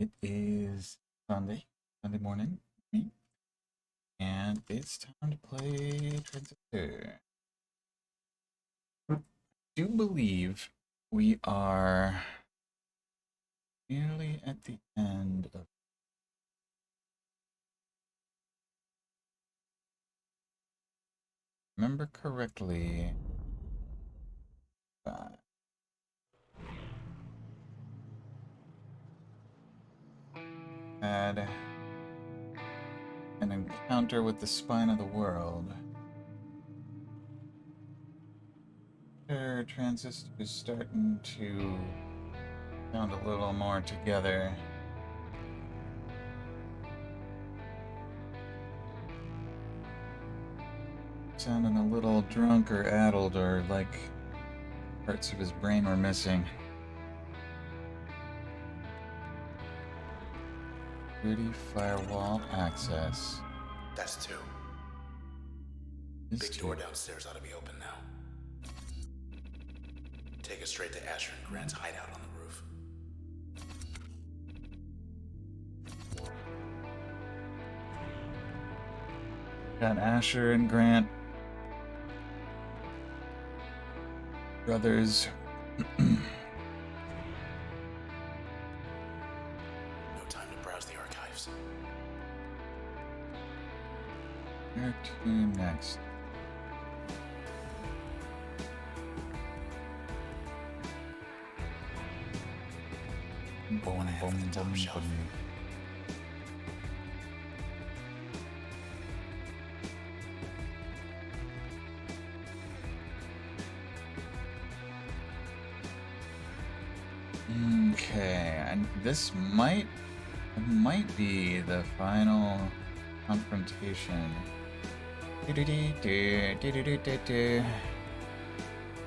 It is Sunday morning, and it's time to play Transistor. I do believe we are nearly at the end of. Remember correctly. Had an encounter with the spine of the world. Transistor is starting to sound a little more together. Sounding a little drunk or addled, or like parts of his brain were missing. Security firewall access. That's two. Big door downstairs ought to be open now. Take us straight to Asher and Grant's hideout on the roof. Got Asher and Grant. Brothers. No time to browse the archives. Where to next? Boom, boom, boom, boom. Okay, and this might be the final confrontation.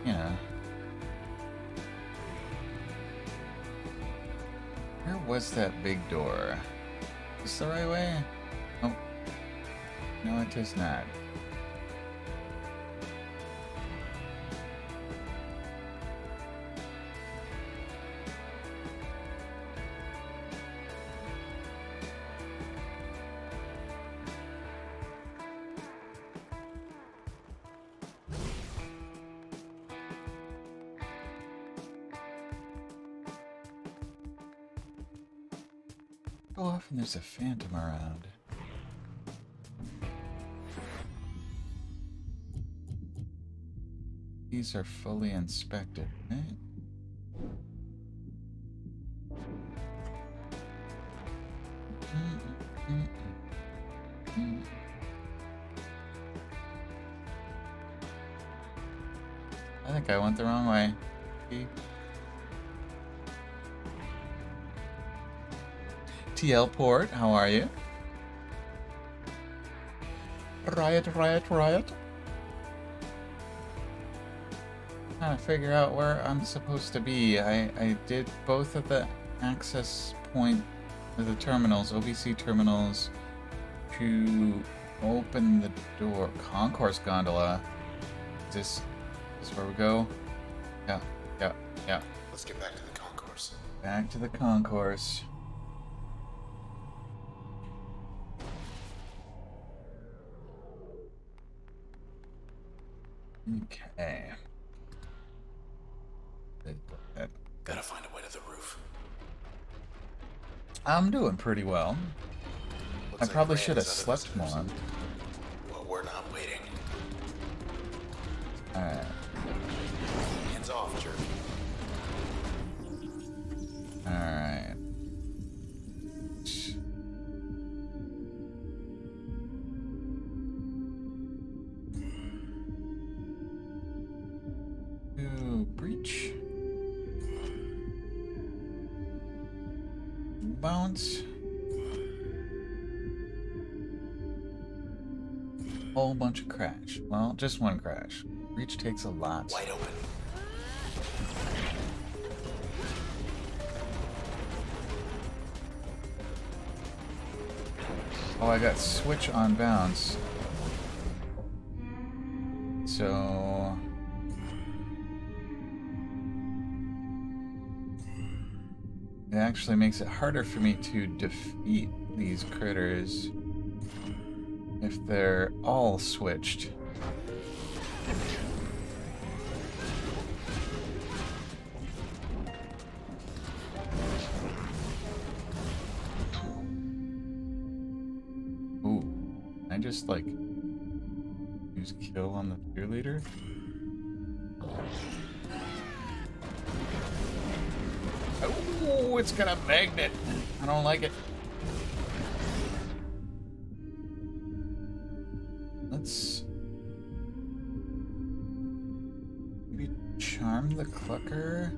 Yeah. Where was that big door? Is this the right way? Oh. No, it is not. How often there's a phantom around? These are fully inspected, right? I think I went the wrong way. TL Port, how are you? Riot. Trying to figure out where I'm supposed to be. I did both of the access point of the terminals, OBC terminals, to open the door. Concourse gondola. Is this where we go? Yeah. Let's get back to the concourse. Back to the concourse. Okay. Gotta find a way to the roof. I'm doing pretty well. I probably should have Grant is slept more. Well, we're not waiting. Alright. Hands off, jerk. Alright. Ooh, breach. Bounce. Whole bunch of crash. Well, just one crash. Breach takes a lot. Wide open. Oh, I got switch on bounce. So it actually makes it harder for me to defeat these critters if they're all switched. Ooh, I just like use kill on the cheerleader? Oh, it's got a magnet. I don't like it. Let's maybe charm the clucker.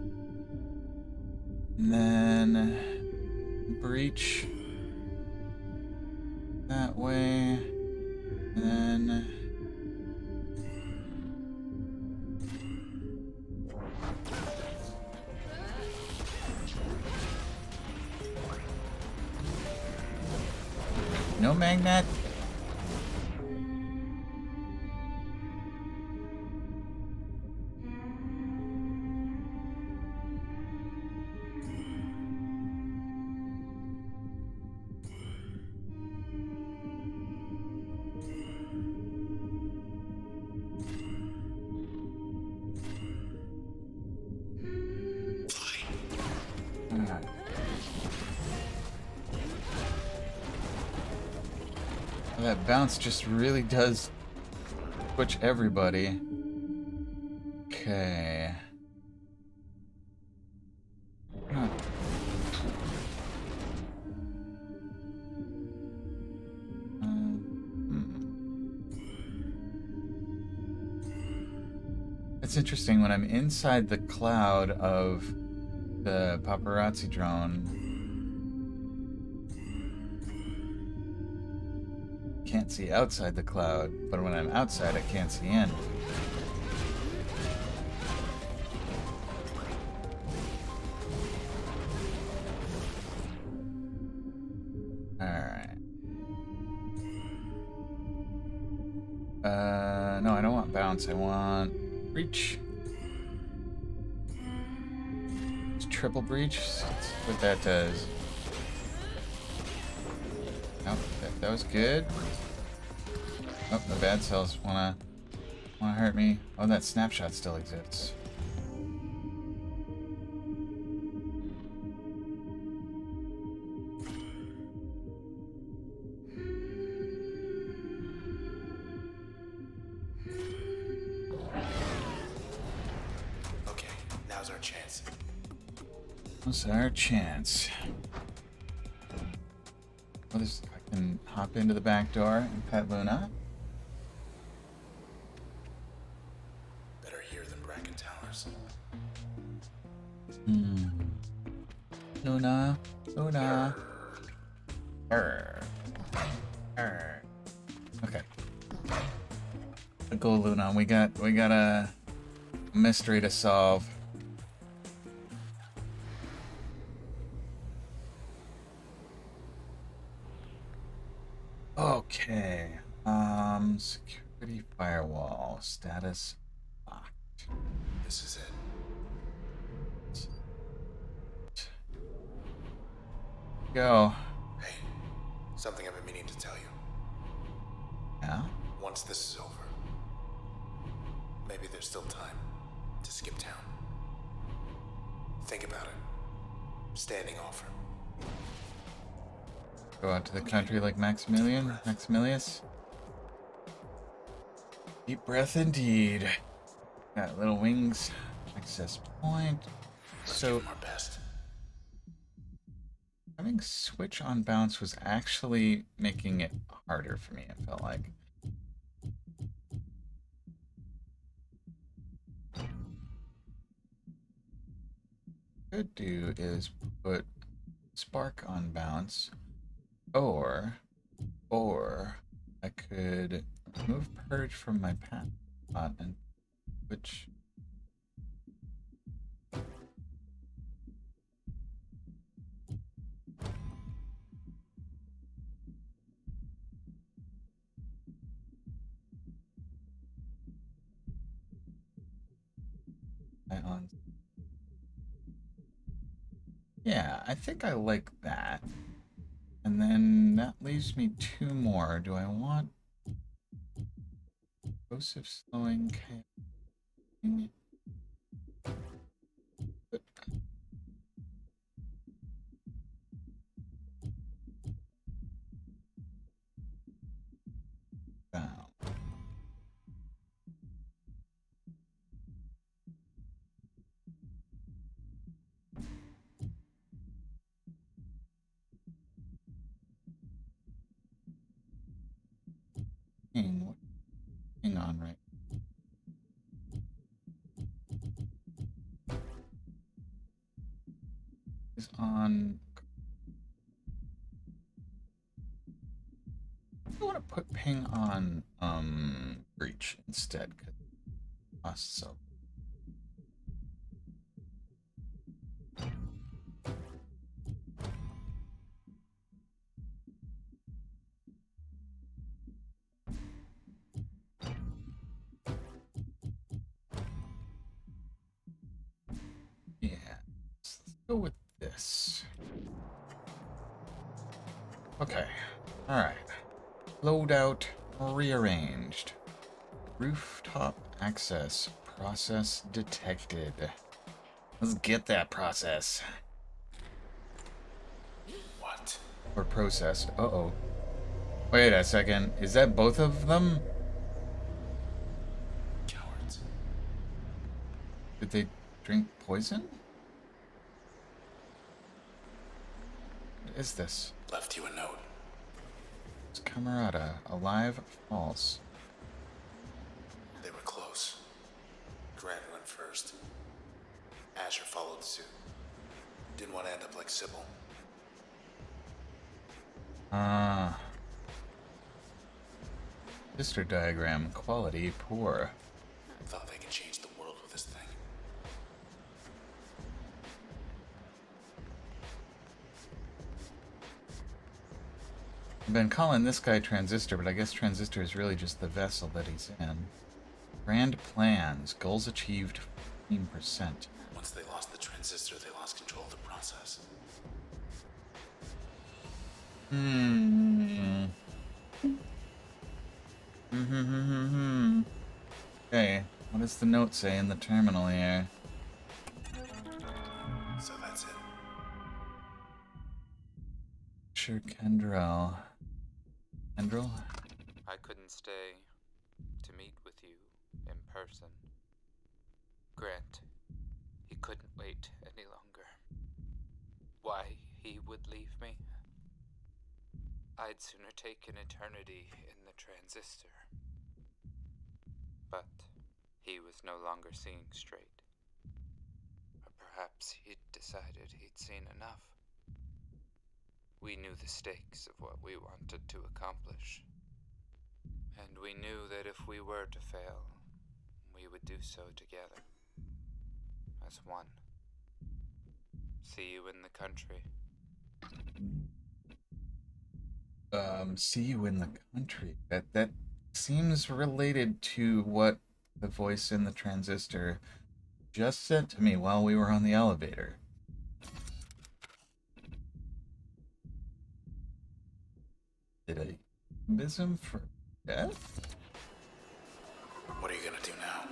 And then breach that way. And then no magnet. That bounce just really does switch everybody. Okay. Huh. It's interesting when I'm inside the cloud of the paparazzi drone. Can't see outside the cloud, but when I'm outside, I can't see in. Alright. No, I don't want bounce. I want breach. It's triple breach. That's what that does. Oh, that was good. Oh, the bad cells wanna hurt me. Oh, that snapshot still exists. Okay, now's our chance. Now's our chance. Well, I can hop into the back door and pet Luna. Better here than Bracken Towers. Luna. Luna. Okay. Go, Luna. We got a mystery to solve. Okay. Security firewall status locked. This is it. Go. Hey, something I've been meaning to tell you. Yeah? Once this is over, maybe there's still time to skip town. Think about it. Standing offer. Go out to the country like Maximilius. Deep breath indeed. Got little wings. Access point. So Our best. having switch on bounce was actually making it harder for me, it felt like. Could do is put spark on bounce, or I could remove purge from my path spot and switch. I on. Yeah, I think I like that. And then that leaves me two more. Do I want explosive slowing? Put down. Hang on, right? Is on. I want to put ping on breach instead because it costs so. Yeah, let's go with this. Okay, all right. Loadout rearranged. Rooftop access. Process detected. Let's get that process. What? Or processed. Uh-oh. Wait a second. Is that both of them? Cowards. Did they drink poison? What is this? Left you a note. It's Camerata. Alive? False. They were close. Grant went first. Asher followed suit. Didn't want to end up like Sybil. Ah. Transistor diagram. Quality poor. Thought they could change the world with this thing. I've been calling this guy Transistor, but I guess Transistor is really just the vessel that he's in. Grand plans. Goals achieved 15%. Once they lost the transistor, they lost control of the process. Okay, what does the note say in the terminal here? So that's it. Sure, Kendrell. Kendrell? I couldn't stay to meet with you in person. Grant, he couldn't wait any longer. Why he would leave me? I'd sooner take an eternity in the transistor. But he was no longer seeing straight. Or perhaps he'd decided he'd seen enough. We knew the stakes of what we wanted to accomplish. And we knew that if we were to fail, we would do so together. As one. See you in the country. See you in the country. That seems related to what the voice in the transistor just said to me while we were on the elevator. Did I miss him for death? What are you gonna do now?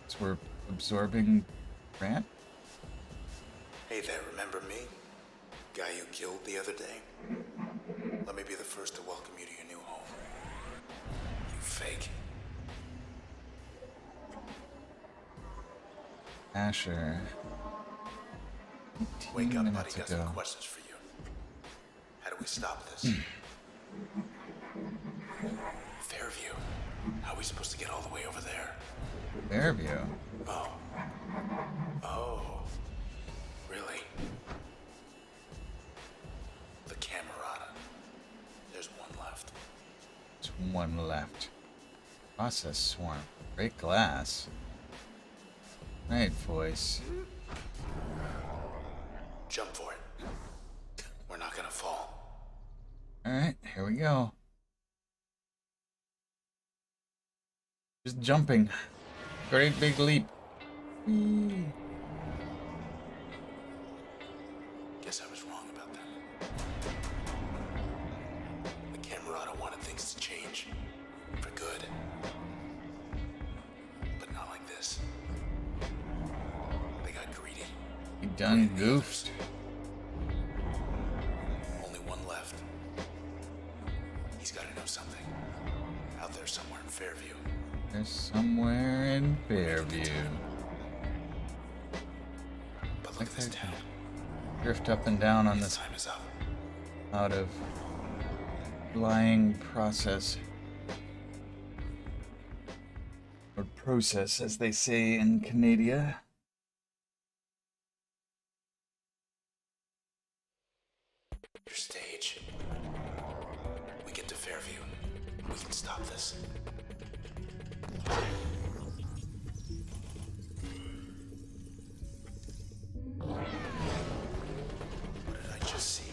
So we're absorbing Grant? Hey there, remember me? Guy you killed the other day? Let me be the first to welcome you to your new home. You fake. Asher. Wake up, buddy. Minutes Got ago. some questions for you. How do we stop this? Fairview. How are we supposed to get all the way over there? Fairview. Oh. Oh. Really? The Camerata. There's one left. There's one left. Process swarm. Break glass. Right, voice. Jump for it. We're not gonna fall. Alright, here we go. Just jumping. Great big leap. Whee. Guess I was wrong about them. The Camerata wanted things to change. For good. But not like this. They got greedy. He done goofed. Only one left. He's gotta know something. Out there somewhere in Fairview. There's somewhere in Fairview. But look at this town. Drift up and down on Its this time is up. out of flying process. Or process, as they say in Canada. Your stage. We get to Fairview. We can stop this. What did I just see?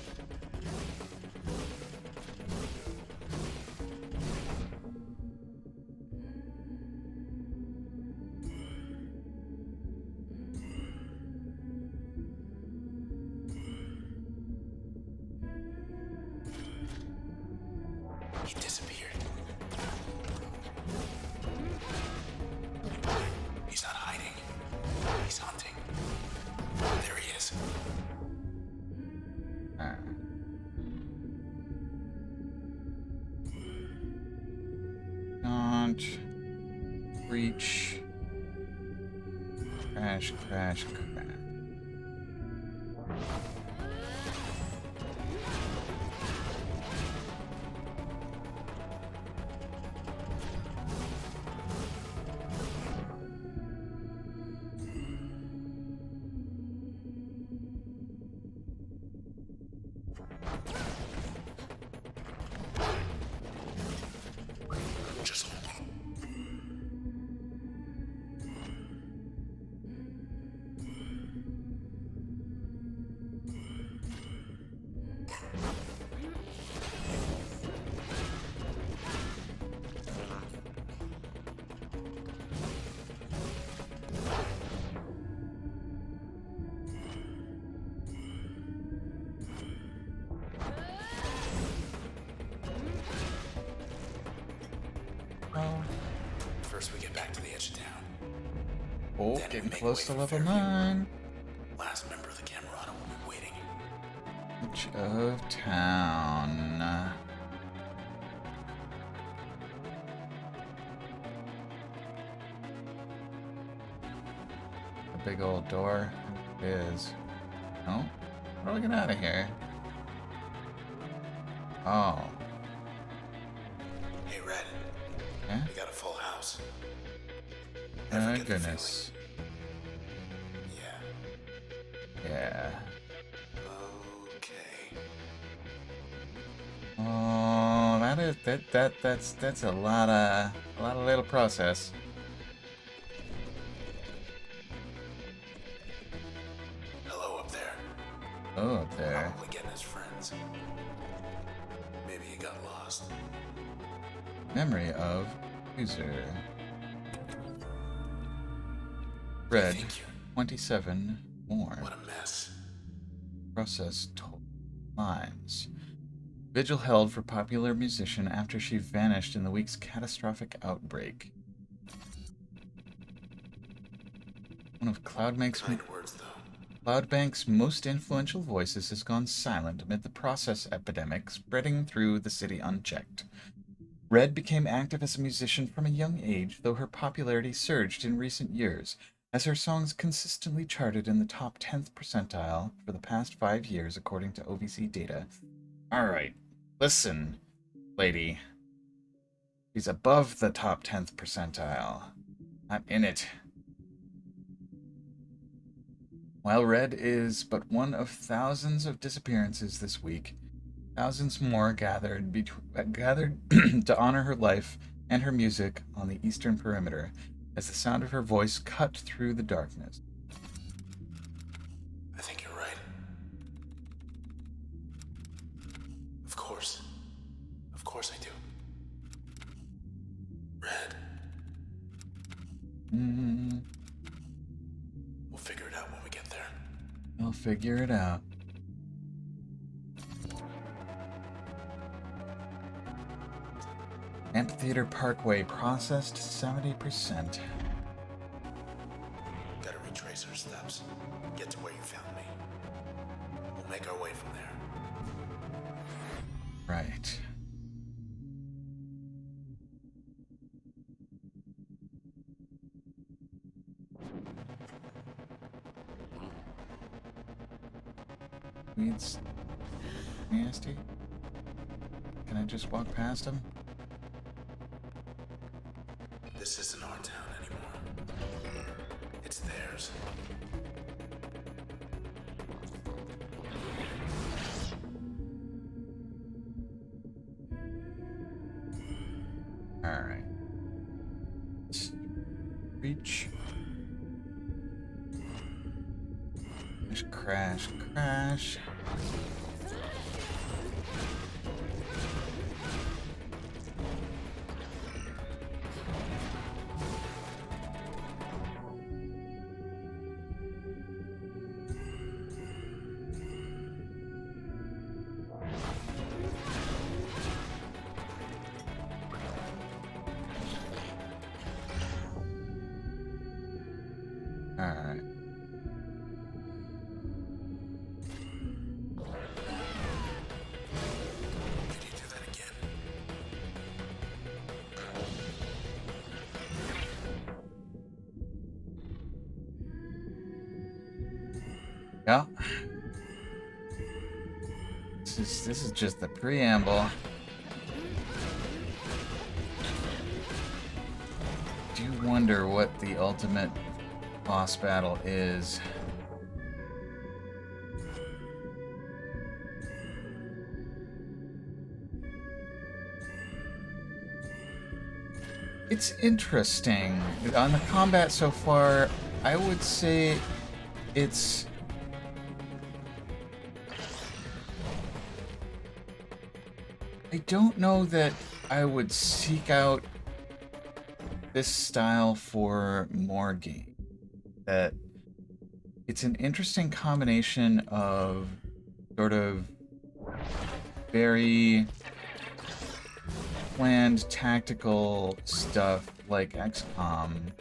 He disappeared. He's not hiding. He's hunting. There he is. Don't reach. Crash, crash, crash. Just hold on. Oh, First we get back to the edge of town. oh, Then we getting make close way to for level Fairview. 9. Last member of the Camerata will be waiting. Edge of town. A big old door. It is. Oh, how do we get out of here? Oh, Hey, Red. yeah. We got a full house. Oh, Ever get the goodness. feeling? Yeah. Yeah. Okay. Oh, that's a lot of little process. Hello up there. Oh, up there. Probably getting his friends. Maybe he got lost. Memory of user. Red, Thank you. 27 more. What a mess. Process total lines. Vigil held for popular musician after she vanished in the week's catastrophic outbreak. One of Kind words, though. Cloudbank's most influential voices has gone silent amid the process epidemic spreading through the city unchecked. Red became active as a musician from a young age, though her popularity surged in recent years, as her songs consistently charted in the top 10th percentile for the past 5 years, according to OVC data. Alright, listen, lady. She's above the top 10th percentile. Not in it. While Red is but one of thousands of disappearances this week, thousands more gathered to honor her life and her music on the eastern perimeter, as the sound of her voice cut through the darkness. I think you're right. Of course. Of course I do. Red. We'll figure it out when we get there. I'll figure it out. Amphitheater Parkway processed 70%. Gotta retrace our steps. Get to where you found me. We'll make our way from there. Right. Weeds nasty. Can I just walk past him? This isn't our town anymore. It's theirs. Alright. Reach. Just crash, crash. Alright. Could you do that again? Yeah. This is just the preamble. Do you wonder what the ultimate boss battle is? It's interesting. On the combat so far, I would say it's... I don't know that I would seek out this style for more game. That it's an interesting combination of sort of very planned tactical stuff like XCOM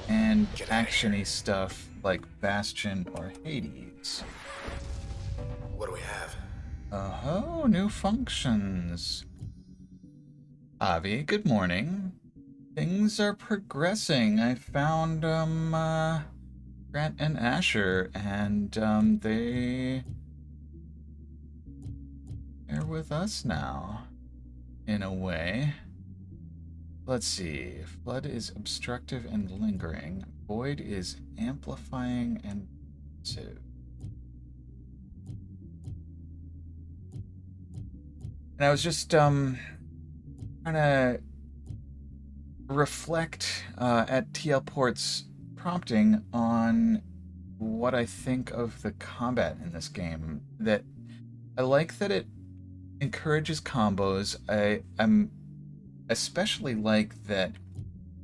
and actiony stuff like Bastion or Hades. What do we have? Oh, new functions. Avi, good morning. Things are progressing. I found Grant and Asher, and they're with us now, in a way. Let's see. Flood is obstructive and lingering. Void is amplifying and passive. And I was just trying to reflect at TL Port's prompting on what I think of the combat in this game. That I like that it encourages combos. I'm especially like that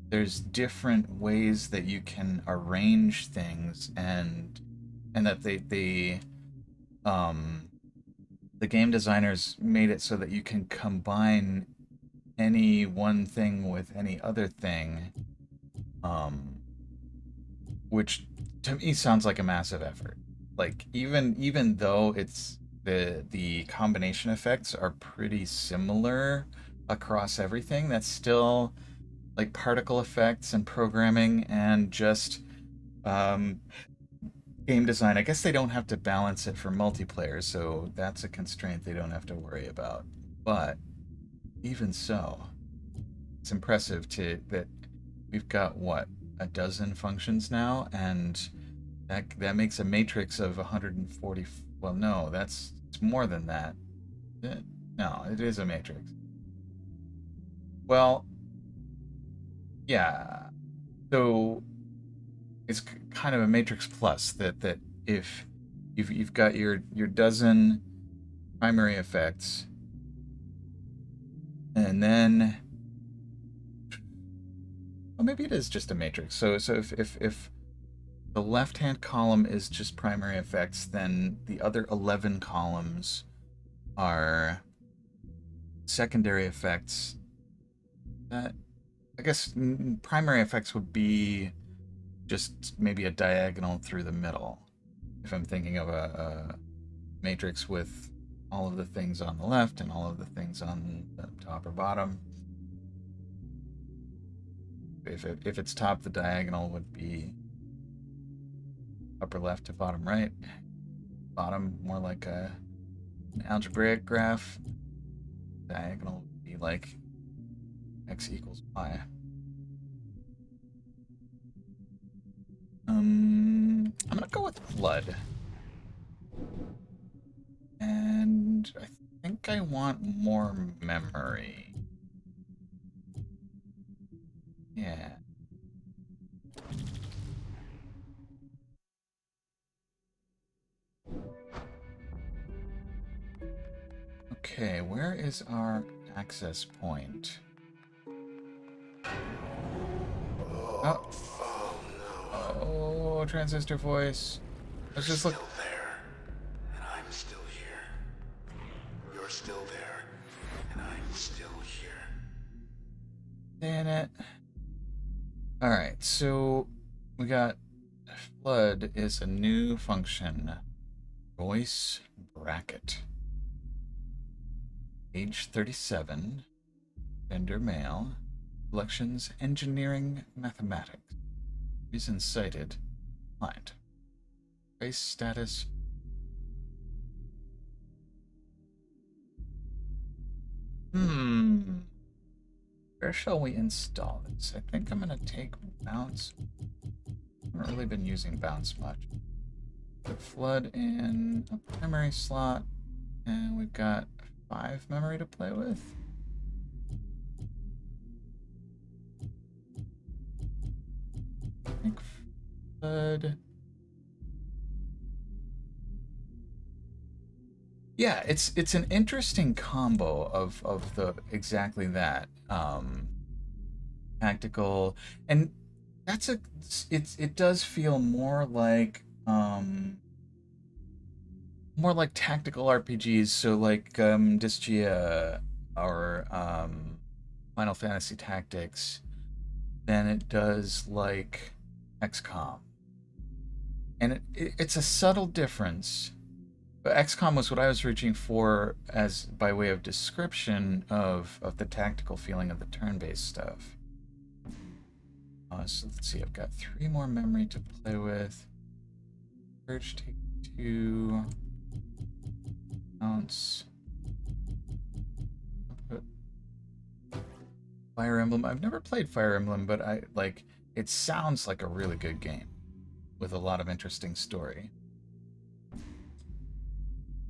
there's different ways that you can arrange things, and that the game designers made it so that you can combine any one thing with any other thing, which to me sounds like a massive effort. Like even though it's the combination effects are pretty similar across everything, that's still like particle effects and programming and just game design. I guess they don't have to balance it for multiplayer, so that's a constraint they don't have to worry about. But even so, it's impressive that we've got what, a dozen functions now, and that makes a matrix of 140. Well, no, it's more than that. No, it is a matrix. Well, yeah. So it's kind of a matrix plus that if you've got your dozen primary effects, and then, well, maybe it is just a matrix. So if the left-hand column is just primary effects, then the other 11 columns are secondary effects That, I guess primary effects would be just maybe a diagonal through the middle. If I'm thinking of a matrix with all of the things on the left and all of the things on the top or bottom. If it's top, the diagonal would be upper left to bottom right. Bottom, more like an algebraic graph. Diagonal would be like x equals y. I'm gonna go with flood. And I think I want more memory. Yeah. Okay, where is our access point? Oh. Oh, transistor voice. Let's just look. Still there, and I'm still here. You're still there, and I'm still here. Damn it. Alright, so we got flood is a new function. Voice bracket. Age 37. Gender male. Selections engineering mathematics. Reason cited. Client. Race status. Where shall we install this? I think I'm gonna take bounce. I haven't really been using bounce much. Put flood in a primary slot, and we've got 5 memory to play with. I think flood. Yeah, it's an interesting combo of the exactly that tactical, and that's it does feel more like tactical RPGs, so like Disgaea or Final Fantasy Tactics, than it does like XCOM, and it's a subtle difference. But XCOM was what I was reaching for as by way of description of the tactical feeling of the turn-based stuff. So let's see, I've got 3 more memory to play with. Urge take 2. Ounce. Fire Emblem. I've never played Fire Emblem, but it sounds like a really good game with a lot of interesting story.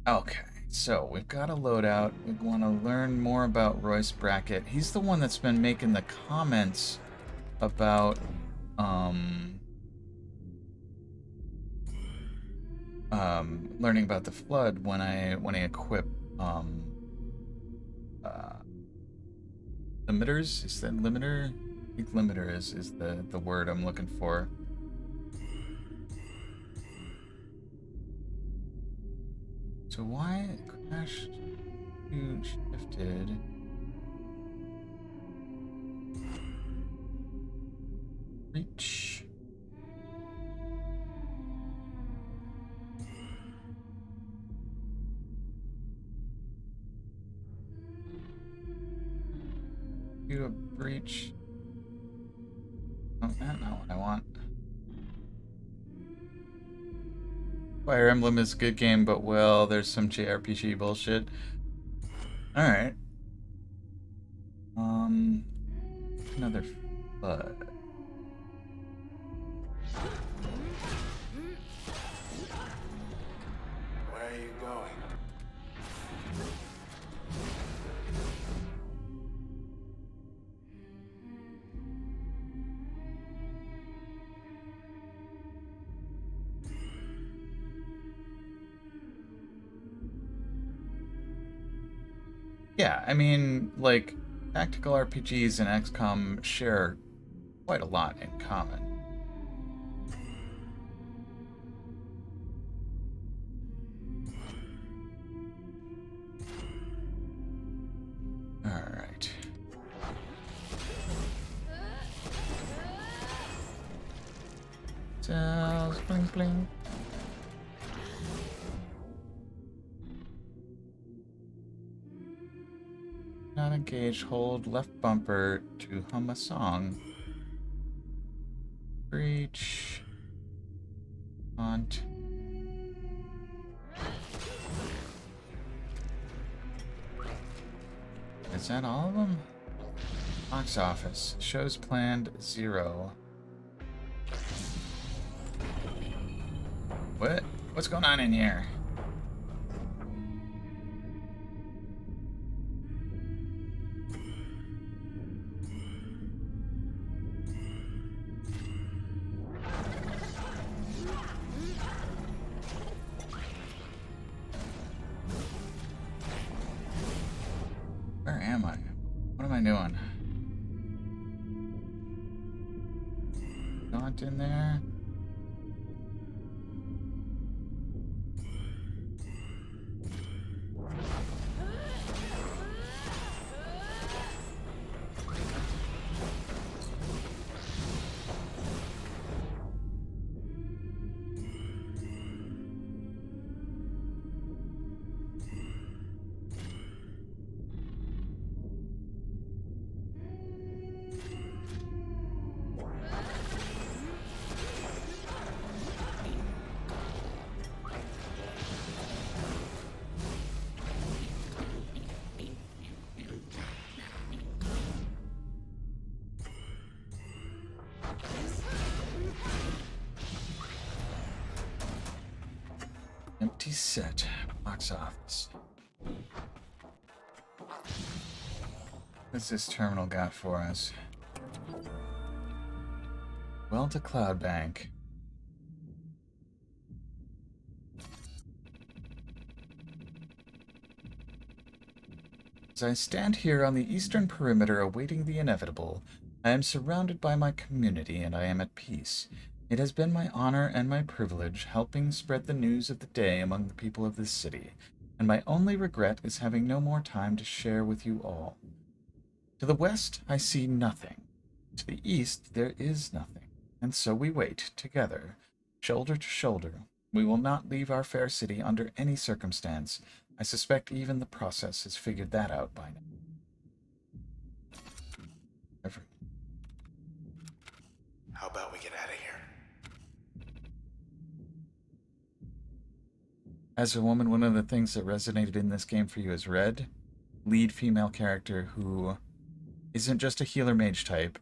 Okay, so we've got a loadout. We want to learn more about Royce Brackett. He's the one that's been making the comments about learning about the flood when I equip limiters. Is that limiter? I think limiter is the word I'm looking for. So why crashed? You shifted. Reach. Do a breach. Oh, that's not what I want. Fire Emblem is a good game, but well, there's some JRPG bullshit. Alright. Another flood. Where are you going? Yeah, I mean, like, tactical RPGs and XCOM share quite a lot in common. Alright. Cells, bling bling. Not engaged. Hold left bumper to hum a song. Breach. Haunt. Is that all of them? Box office. Shows planned 0. What? What's going on in here? Where am I? What am I doing? Not in there. Empty set. Box office. What's this terminal got for us? Well to Cloud Bank. As I stand here on the eastern perimeter awaiting the inevitable, I am surrounded by my community and I am at peace. It has been my honor and my privilege helping spread the news of the day among the people of this city, and my only regret is having no more time to share with you all. To the west, I see nothing. To the east, there is nothing. And so we wait, together, shoulder to shoulder. We will not leave our fair city under any circumstance. I suspect even the process has figured that out by now. How about we get out of here? As a woman, one of the things that resonated in this game for you is Red, lead female character who isn't just a healer mage type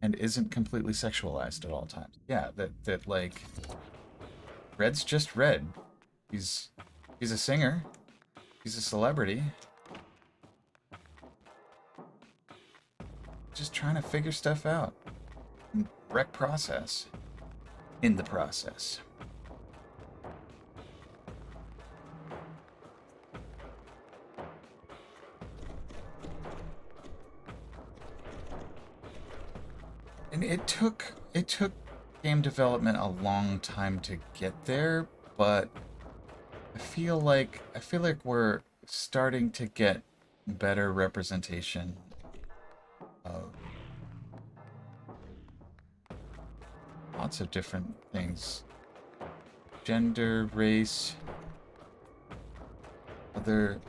and isn't completely sexualized at all times. Yeah, that like Red's just Red. He's a singer. He's a celebrity. Just trying to figure stuff out. And wreck process. In the process. And it took game development a long time to get there, but I feel like we're starting to get better representation of lots of different things. Gender, race, other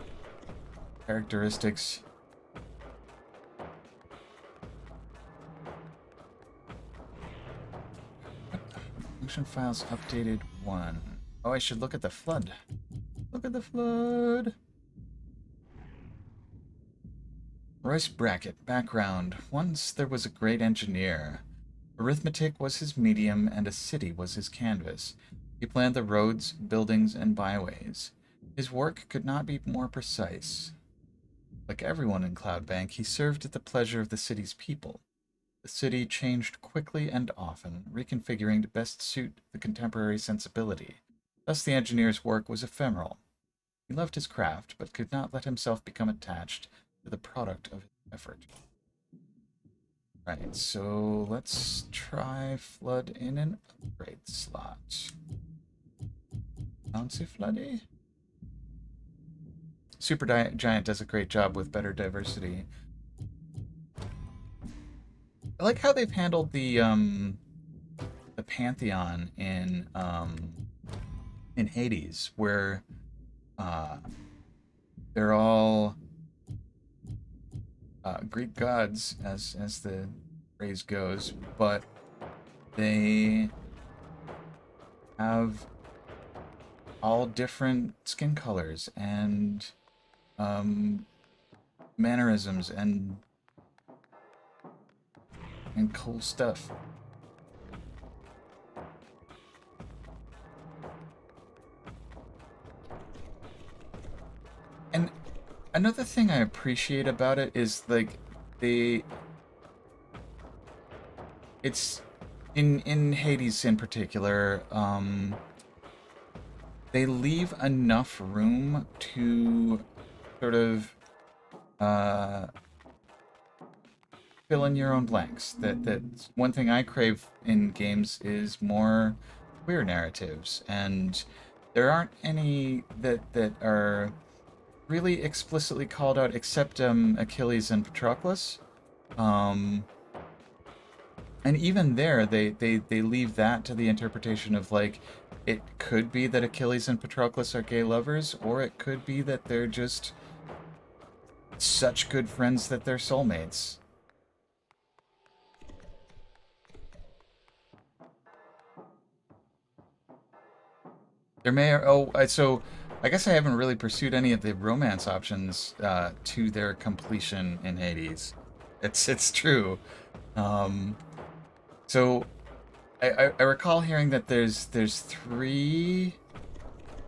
characteristics. Function files updated 1. Oh, I should look at the flood. Look at the flood. Royce Brackett, background. Once there was a great engineer. Arithmetic was his medium and a city was his canvas. He planned the roads, buildings, and byways. His work could not be more precise. Like everyone in Cloudbank, he served at the pleasure of the city's people. The city changed quickly and often, reconfiguring to best suit the contemporary sensibility. Thus the engineer's work was ephemeral. He loved his craft, but could not let himself become attached to the product of his effort. Right, so let's try flood in an upgrade slot. Bouncy floody? Super Giant does a great job with better diversity. I like how they've handled the pantheon in Hades, where they're all Greek gods, as the phrase goes, but they have all different skin colors and mannerisms and cool stuff. And another thing I appreciate about it is like it's in Hades in particular, they leave enough room to sort of fill in your own blanks. That's one thing I crave in games is more queer narratives, and there aren't any that are really explicitly called out except Achilles and Patroclus. And even there, they leave that to the interpretation of, like, it could be that Achilles and Patroclus are gay lovers, or it could be that they're just such good friends that they're soulmates. There may... so I guess I haven't really pursued any of the romance options to their completion in Hades. It's true. So I recall hearing that there's three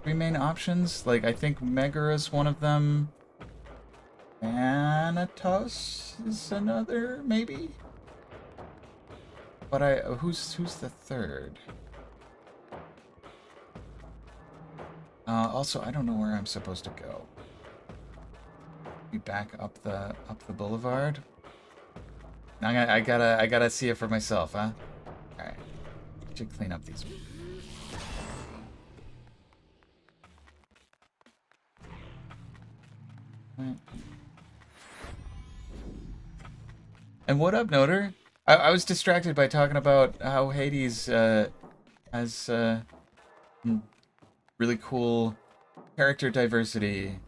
main options. Like, I think Megara's one of them. Thanatos is another, maybe. But who's the third? Also, I don't know where I'm supposed to go. Be back up the boulevard. I gotta see it for myself, huh? All right, should clean up these. Right. And what up, Noter? I was distracted by talking about how Hades has really cool character diversity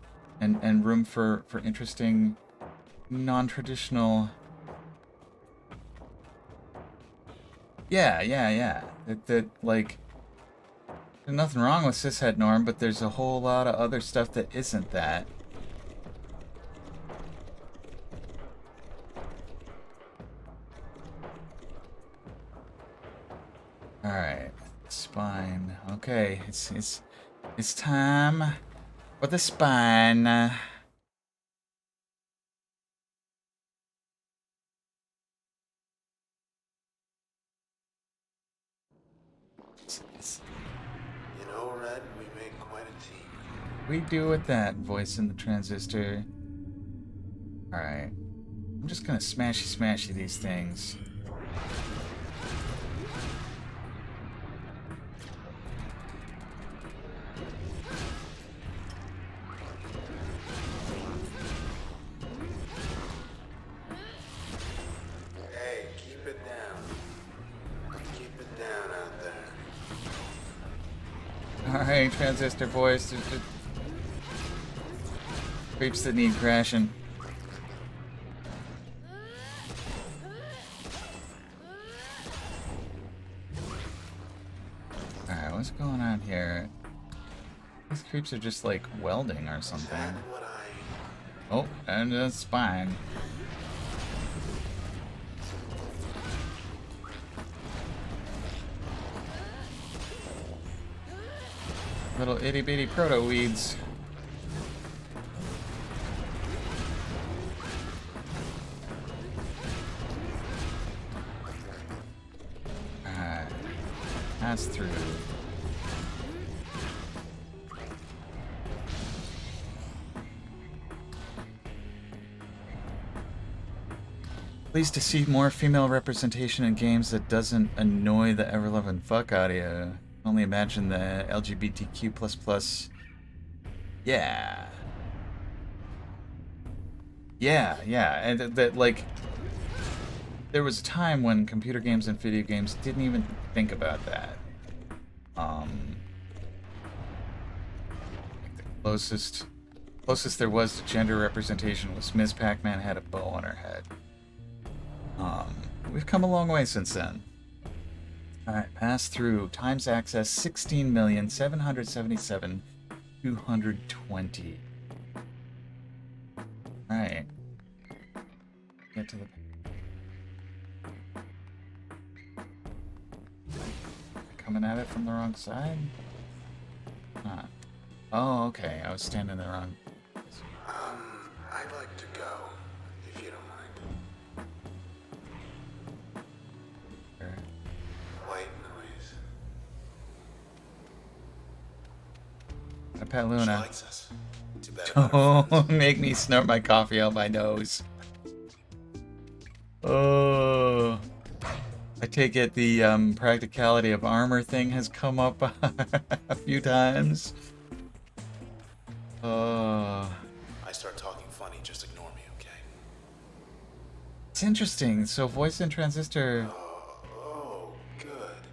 and room for interesting non-traditional. Yeah. That like, there's nothing wrong with cishet norm, but there's a whole lot of other stuff that isn't that. All right, spine. Okay, it's time for the spine. You know, Red, we make quite a team. We do with that voice in the transistor. All right, I'm just gonna smashy these things. Hey, keep it down. Keep it down out there. All right, transistor voice. There's just creeps that need crashing. Alright, what's going on here? These creeps are just like welding or something. Oh, and a spine. Little itty bitty proto weeds. Alright. Pass through. Pleased to see more female representation in games that doesn't annoy the ever-loving fuck out of you. Only imagine the LGBTQ++. Yeah. Yeah, and that, like, there was a time when computer games and video games didn't even think about that. Like the closest there was to gender representation was Ms. Pac-Man had a bow on her head. We've come a long way since then. Alright, pass through. Times access 16,777,220. Alright. Get to the... Coming at it from the wrong side? Huh. Oh, okay. I was standing the wrong... I'd like to go, if you don't mind. Sure. White noise. I Pat She Luna. likes us. Too bad about her Don't friends. make me snort my coffee out my nose. Oh. I take it the practicality of armor thing has come up a few times. Oh. I start talking funny, just ignore me, okay? It's interesting. So voice in Transistor Oh, good.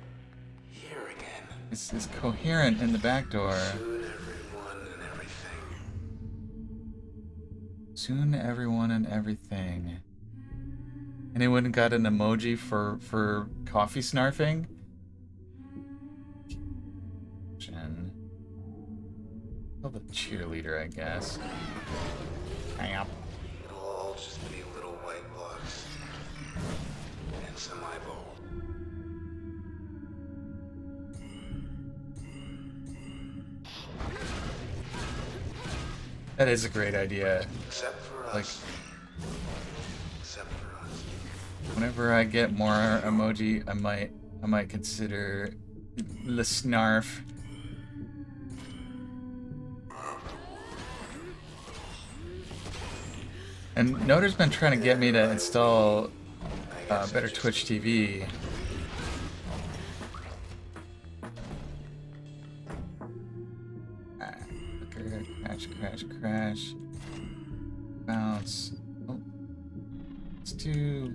Here again. is coherent in the back door. Soon everyone and everything. Soon everyone and everything. Anyone got an emoji for coffee snarfing? Jen. Well, the cheerleader, I guess. Hang up. It'll all just be little white blocks. And some eyeball. That is a great idea. Except for us. Like, Except for us. whenever I get more emoji, I might consider the snarf. And Noter's been trying to get me to install better Twitch TV. Crash. Bounce. Oh. Let's do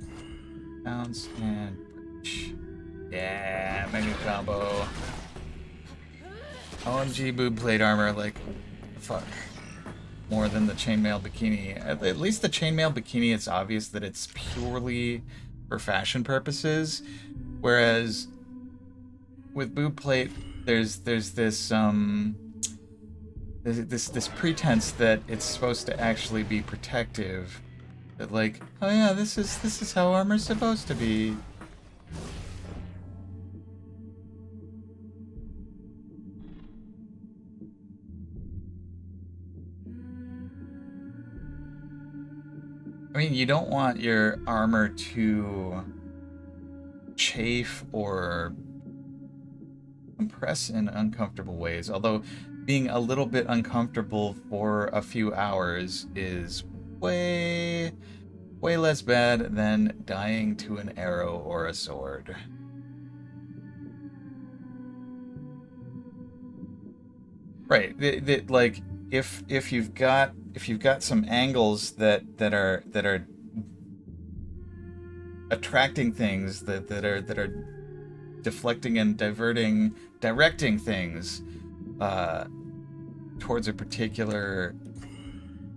bounce and push. Yeah, mega combo. OMG boob plate armor, like, fuck. More than the chainmail bikini. At least the chainmail bikini, it's obvious that it's purely for fashion purposes. Whereas with boob plate, there's this this pretense that it's supposed to actually be protective. That like, oh yeah, this is how armor's supposed to be. I mean, you don't want your armor to chafe or compress in uncomfortable ways, although being a little bit uncomfortable for a few hours is way less bad than dying to an arrow or a sword. Right, like if you've got some angles that are attracting things, that are deflecting and directing things towards a particular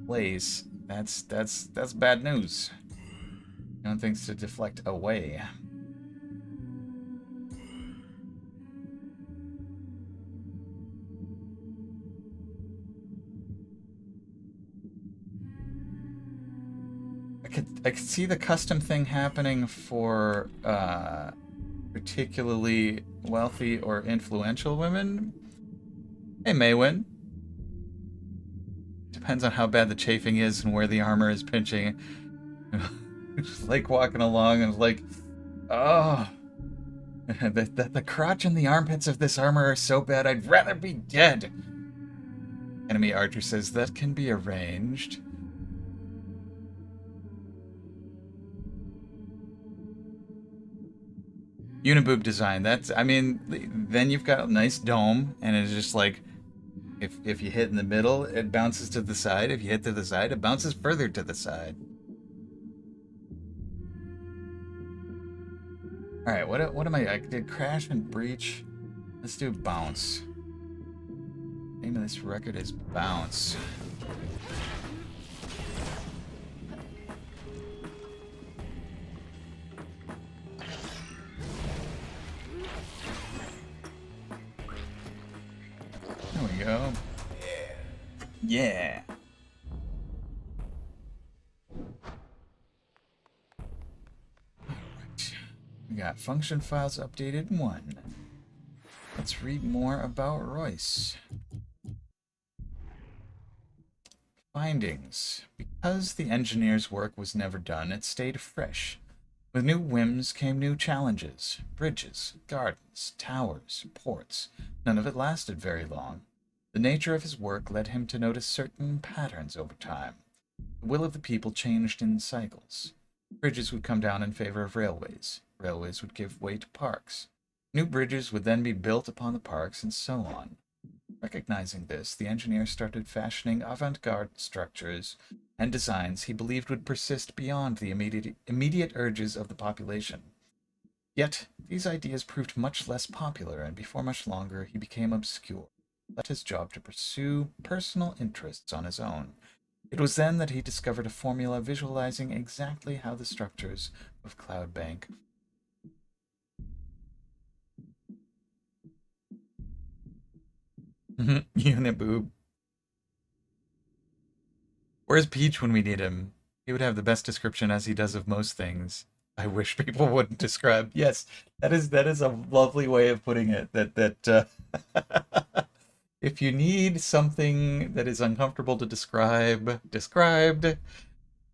place, that's bad news. You want things to deflect away. I could see the custom thing happening for particularly wealthy or influential women. They may win. Depends on how bad the chafing is and where the armor is pinching. Just like walking along and like, oh, the crotch and the armpits of this armor are so bad I'd rather be dead. Enemy archer says that can be arranged. Uniboob design. That's, I mean, then you've got a nice dome, and it's just like, if you hit in the middle, it bounces to the side. If you hit to the side, it bounces further to the side. Alright, what am I did crash and breach. Let's do bounce. Name of this record is Bounce. There we go. Yeah. Alright. We got function files updated 1. Let's read more about Royce. Findings. Because the engineer's work was never done, it stayed fresh. With new whims came new challenges. Bridges, gardens, towers, ports. None of it lasted very long. The nature of his work led him to notice certain patterns over time. The will of the people changed in cycles. Bridges would come down in favor of railways. Railways would give way to parks. New bridges would then be built upon the parks, and so on. Recognizing this, the engineer started fashioning avant-garde structures and designs he believed would persist beyond the immediate urges of the population. Yet, these ideas proved much less popular, and before much longer he became obscure, left his job to pursue personal interests on his own. It was then that he discovered a formula visualizing exactly how the structures of Cloud Bank. Uniboob. Where's Peach when we need him? He would have the best description as he does of most things. I wish people wouldn't describe. Yes, that is a lovely way of putting it. That if you need something that is uncomfortable to described,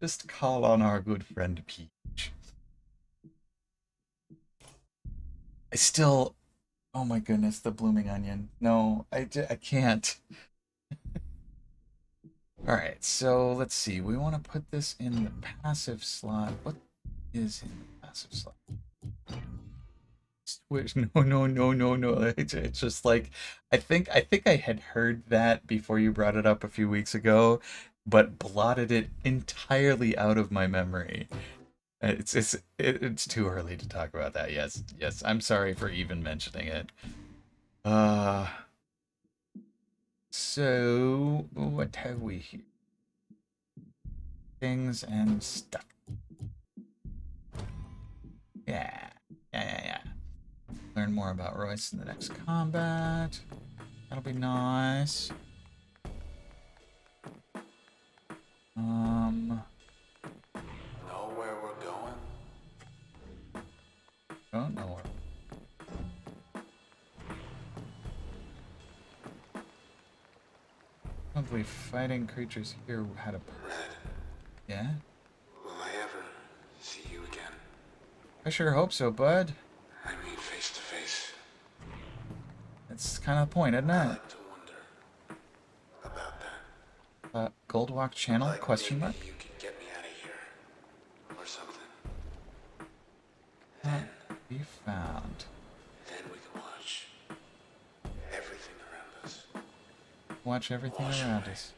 just call on our good friend Peach. I still, oh my goodness, the blooming onion. No, I can't. All right, so let's see. We want to put this in the passive slot. What is in the passive slot? Switch. No, no, no, no, no. It's just like I think I had heard that before you brought it up a few weeks ago, but blotted it entirely out of my memory. It's too early to talk about that. Yes, yes. I'm sorry for even mentioning it. Uh, so what have we here? Things and stuff. Yeah, yeah. Learn more about Royce in the next combat. That'll be nice. Know where we're going? Don't know where. Probably fighting creatures here had a. Red, Yeah? will I ever see you again? I sure hope so, bud. I mean, face to face. That's kind of the point, isn't I it? like to wonder about that. Goldwalk channel? Like Question maybe mark? you could get me out of here. Or something. Be found. Then we can watch everything around us. Watch everything Wash around away. us.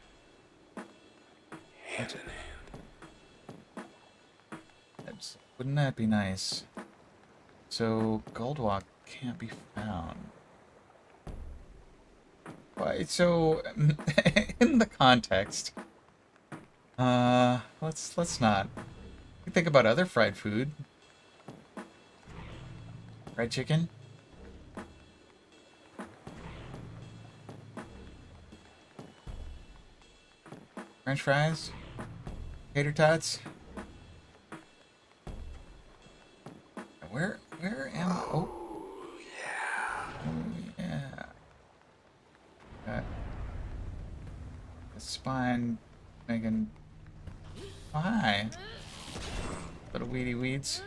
Hand in hand. Wouldn't that be nice? So, Goldwalk can't be found. Why? So, in the context, let's not. We think about other fried food. Fried chicken. French fries. Tater tots. Where am I? Oh. Yeah. Got the spine making. Oh, hi. Little weedy weeds.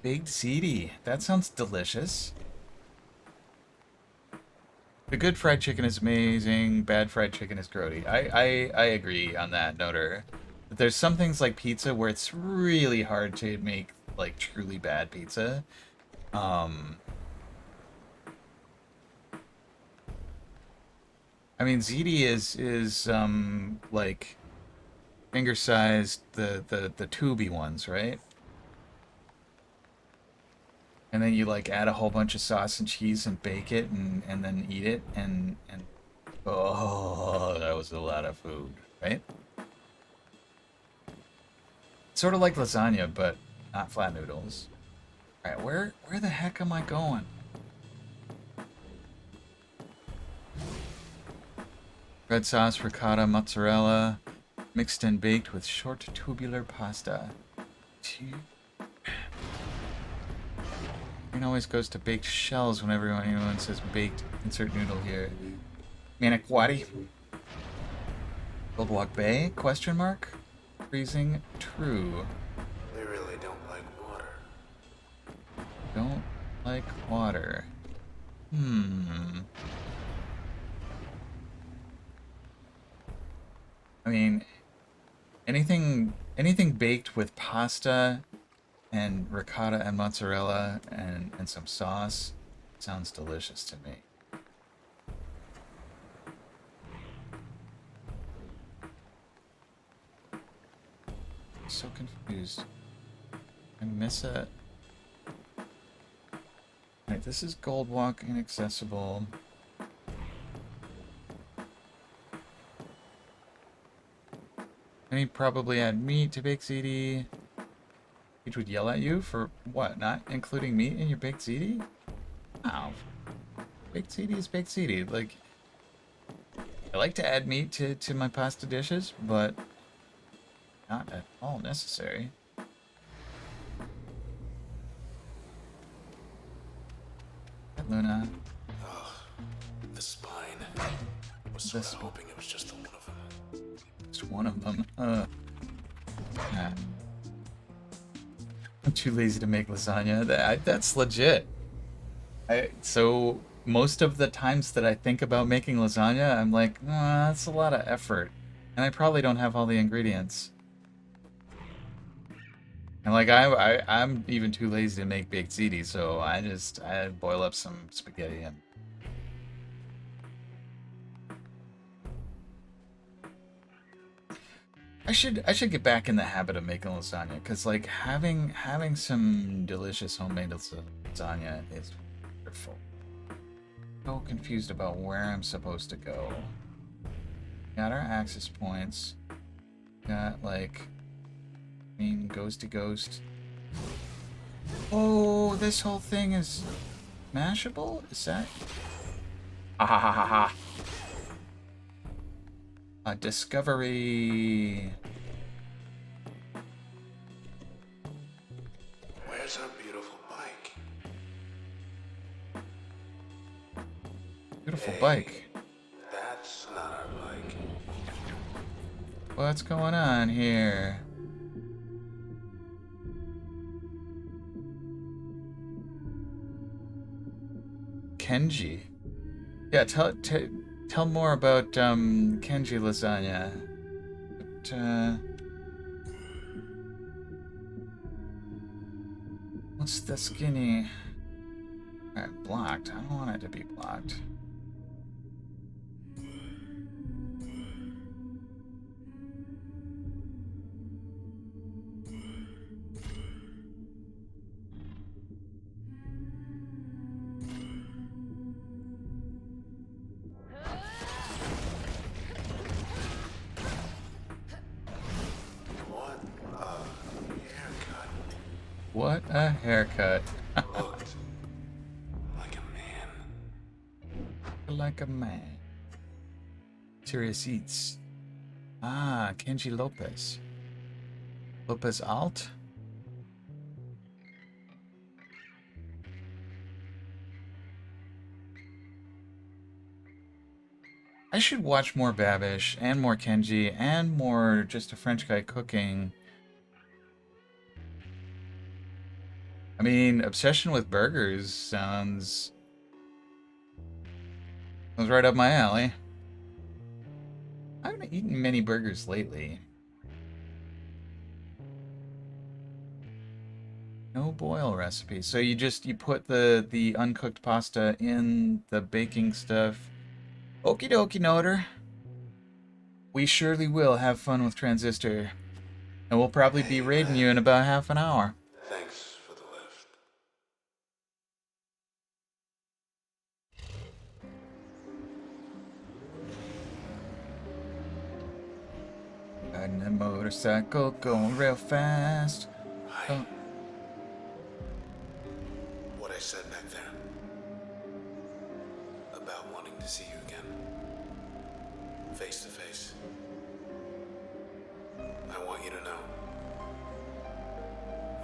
Baked ziti. That sounds delicious. The good fried chicken is amazing. Bad fried chicken is grody. I agree on that, Noter. But there's some things like pizza where it's really hard to make like truly bad pizza. I mean, ziti is like finger sized the tubey ones, right? And then you like add a whole bunch of sauce and cheese and bake it and then eat it and oh, that was a lot of food, right? Sort of like lasagna, but not flat noodles. All right, where the heck am I going? Red sauce, ricotta, mozzarella, mixed and baked with short tubular pasta. It always goes to baked shells whenever anyone says baked. Insert noodle here. Maniquati. Goldwalk Bay? Question mark. Freezing true. They really don't like water. Don't like water. I mean, anything baked with pasta and ricotta and mozzarella and some sauce sounds delicious to me. So confused. I miss it. Alright, this is Goldwalk inaccessible. And he'd probably add meat to baked ziti. He would yell at you for what? Not including meat in your baked ziti? Wow. Baked ziti is baked ziti. Like, I like to add meat to my pasta dishes, but not at all necessary. Luna. Ugh, the spine. I was sort of hoping it was just the one of them. Just one of them. I'm too lazy to make lasagna. That's legit. So most of the times that I think about making lasagna, I'm like, that's a lot of effort, and I probably don't have all the ingredients. And like I'm even too lazy to make baked ziti, so I boil up some spaghetti and. I should get back in the habit of making lasagna, because like having some delicious homemade lasagna is wonderful. So confused about where I'm supposed to go. Got our access points. Got like, I mean, ghost to ghost. Oh, this whole thing is mashable? Is that? Ha ha ha ha ha. A discovery. Where's our beautiful bike? Beautiful bike. That's not our bike. What's going on here? Kenji. Yeah, tell more about Kenji lasagna. But, what's the skinny? Alright, blocked. I don't want it to be blocked. What a haircut. Looked like a man. Like a man. Serious Eats. Ah, Kenji Lopez. Lopez Alt? I should watch more Babish and more Kenji and more just a French guy cooking. I mean, obsession with burgers sounds right up my alley. I haven't eaten many burgers lately. No boil recipe. So you put the uncooked pasta in the baking stuff. Okie dokie, Noter. We surely will have fun with Transistor. And we'll probably be raiding you in about half an hour. Riding a motorcycle, going real fast. Hi. Oh, What I said back there about wanting to see you again, face to face. I want you to know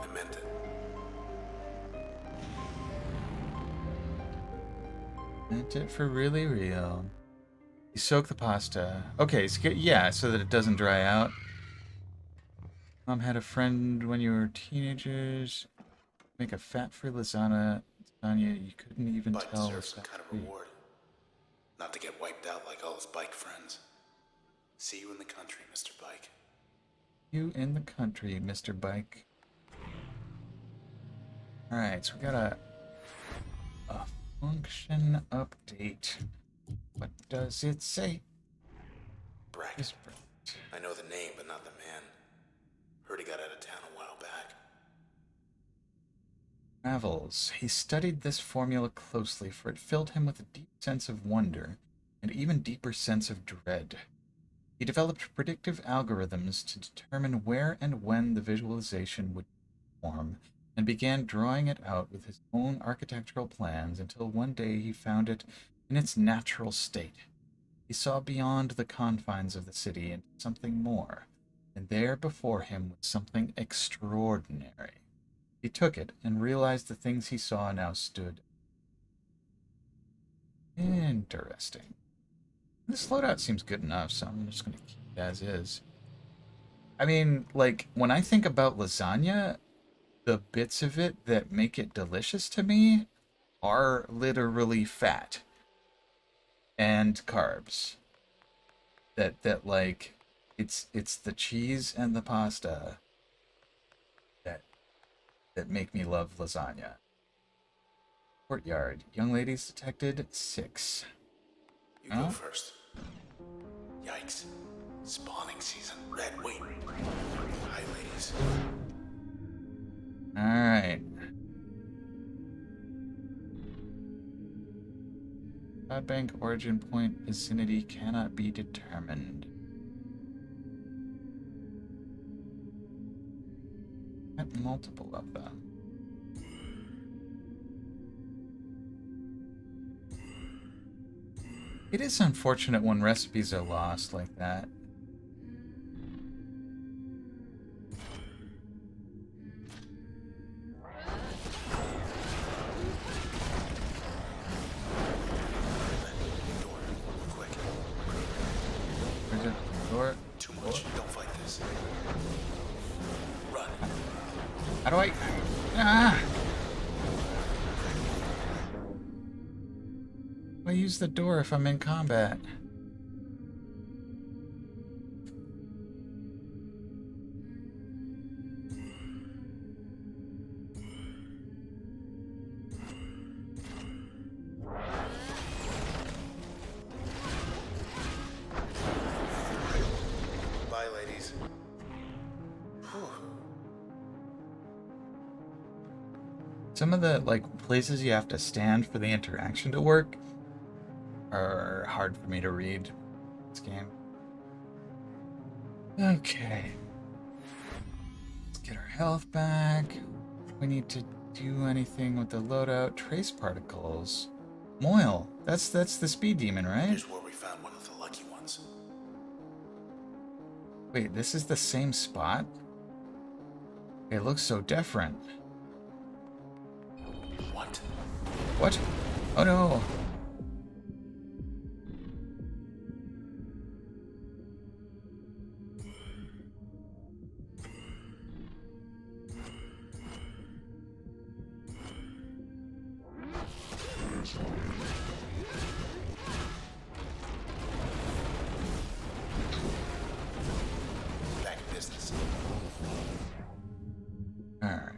I meant it. meant it for really real. You soak the pasta. Okay, so yeah, so that it doesn't dry out. Mom had a friend when you were teenagers. Make a fat-free lasagna you couldn't even Bike tell was deserves some kind of fat-free. reward. Not to get wiped out like all his bike friends. See you in the country, Mr. Bike. You in the country, Mr. Bike. Alright, so we got a function update. What does it say? Brackett. I know the name, but not the man. Heard he got out of town a while back. Travels. He studied this formula closely, for it filled him with a deep sense of wonder, and even deeper sense of dread. He developed predictive algorithms to determine where and when the visualization would form, and began drawing it out with his own architectural plans until one day he found it in its natural state. He saw beyond the confines of the city into something more, and there before him was something extraordinary. He took it and realized the things he saw now stood. Interesting. This loadout seems good enough, so I'm just going to keep it as is. I mean, like, when I think about lasagna, the bits of it that make it delicious to me are literally fat and carbs. That like, it's the cheese and the pasta that make me love lasagna. Courtyard. Young ladies detected 6. You go first. Yikes. Spawning season. Red, wait. Hi, ladies. Alright. Cloud Bank origin point vicinity cannot be determined. Got multiple of them. It is unfortunate when recipes are lost like that. Where's it? Door? Too much. Don't fight this. Run. How do I... Ah! I use the door if I'm in combat. Bye, ladies. Some of the, like, places you have to stand for the interaction to work are hard for me to read this game. Okay. Let's get our health back. We need to do anything with the loadout. Trace particles. Moil. That's the speed demon, right? Here's where we found one of the lucky ones. Wait, this is the same spot? It looks so different. What? What? Oh no. Back in business. Alright.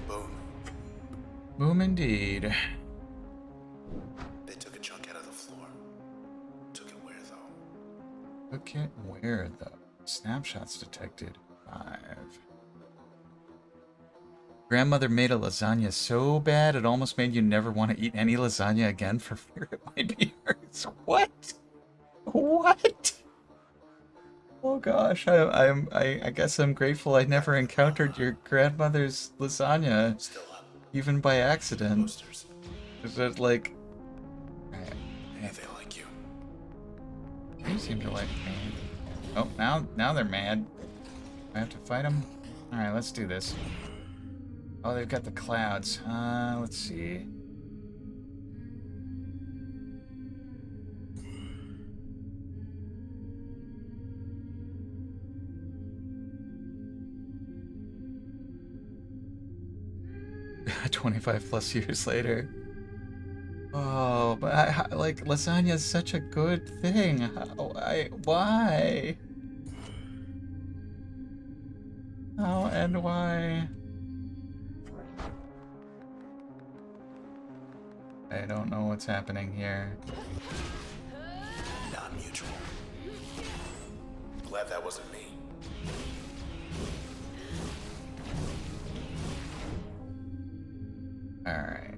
Boom. Boom indeed. They took a chunk out of the floor. Took it where, though? Look at where the snapshots detected. 5. Grandmother made a lasagna so bad it almost made you never want to eat any lasagna again for fear it might be hers. What? What? Oh gosh, I guess I'm grateful I never encountered your grandmother's lasagna, Still up. even by accident. Posters. Is it like... Hey, they like you. They seem to like me. Oh, now they're mad. I have to fight them? Alright, let's do this. Oh, they've got the clouds. Let's see. $25+ years later. Oh, but like lasagna is such a good thing. Why? How and why? I don't know what's happening here. Not mutual. Glad that wasn't me. Alright.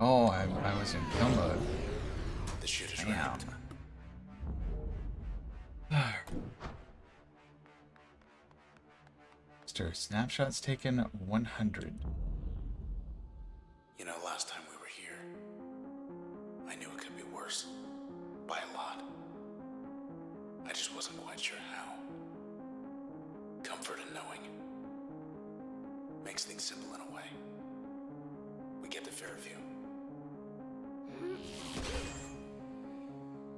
Oh, I was in kill mode. The shooter's Damn. round. Snapshots taken 100. You know, last time we were here, I knew it could be worse. By a lot. I just wasn't quite sure how. Comfort in knowing. Makes things simple in a way. We get to Fairview.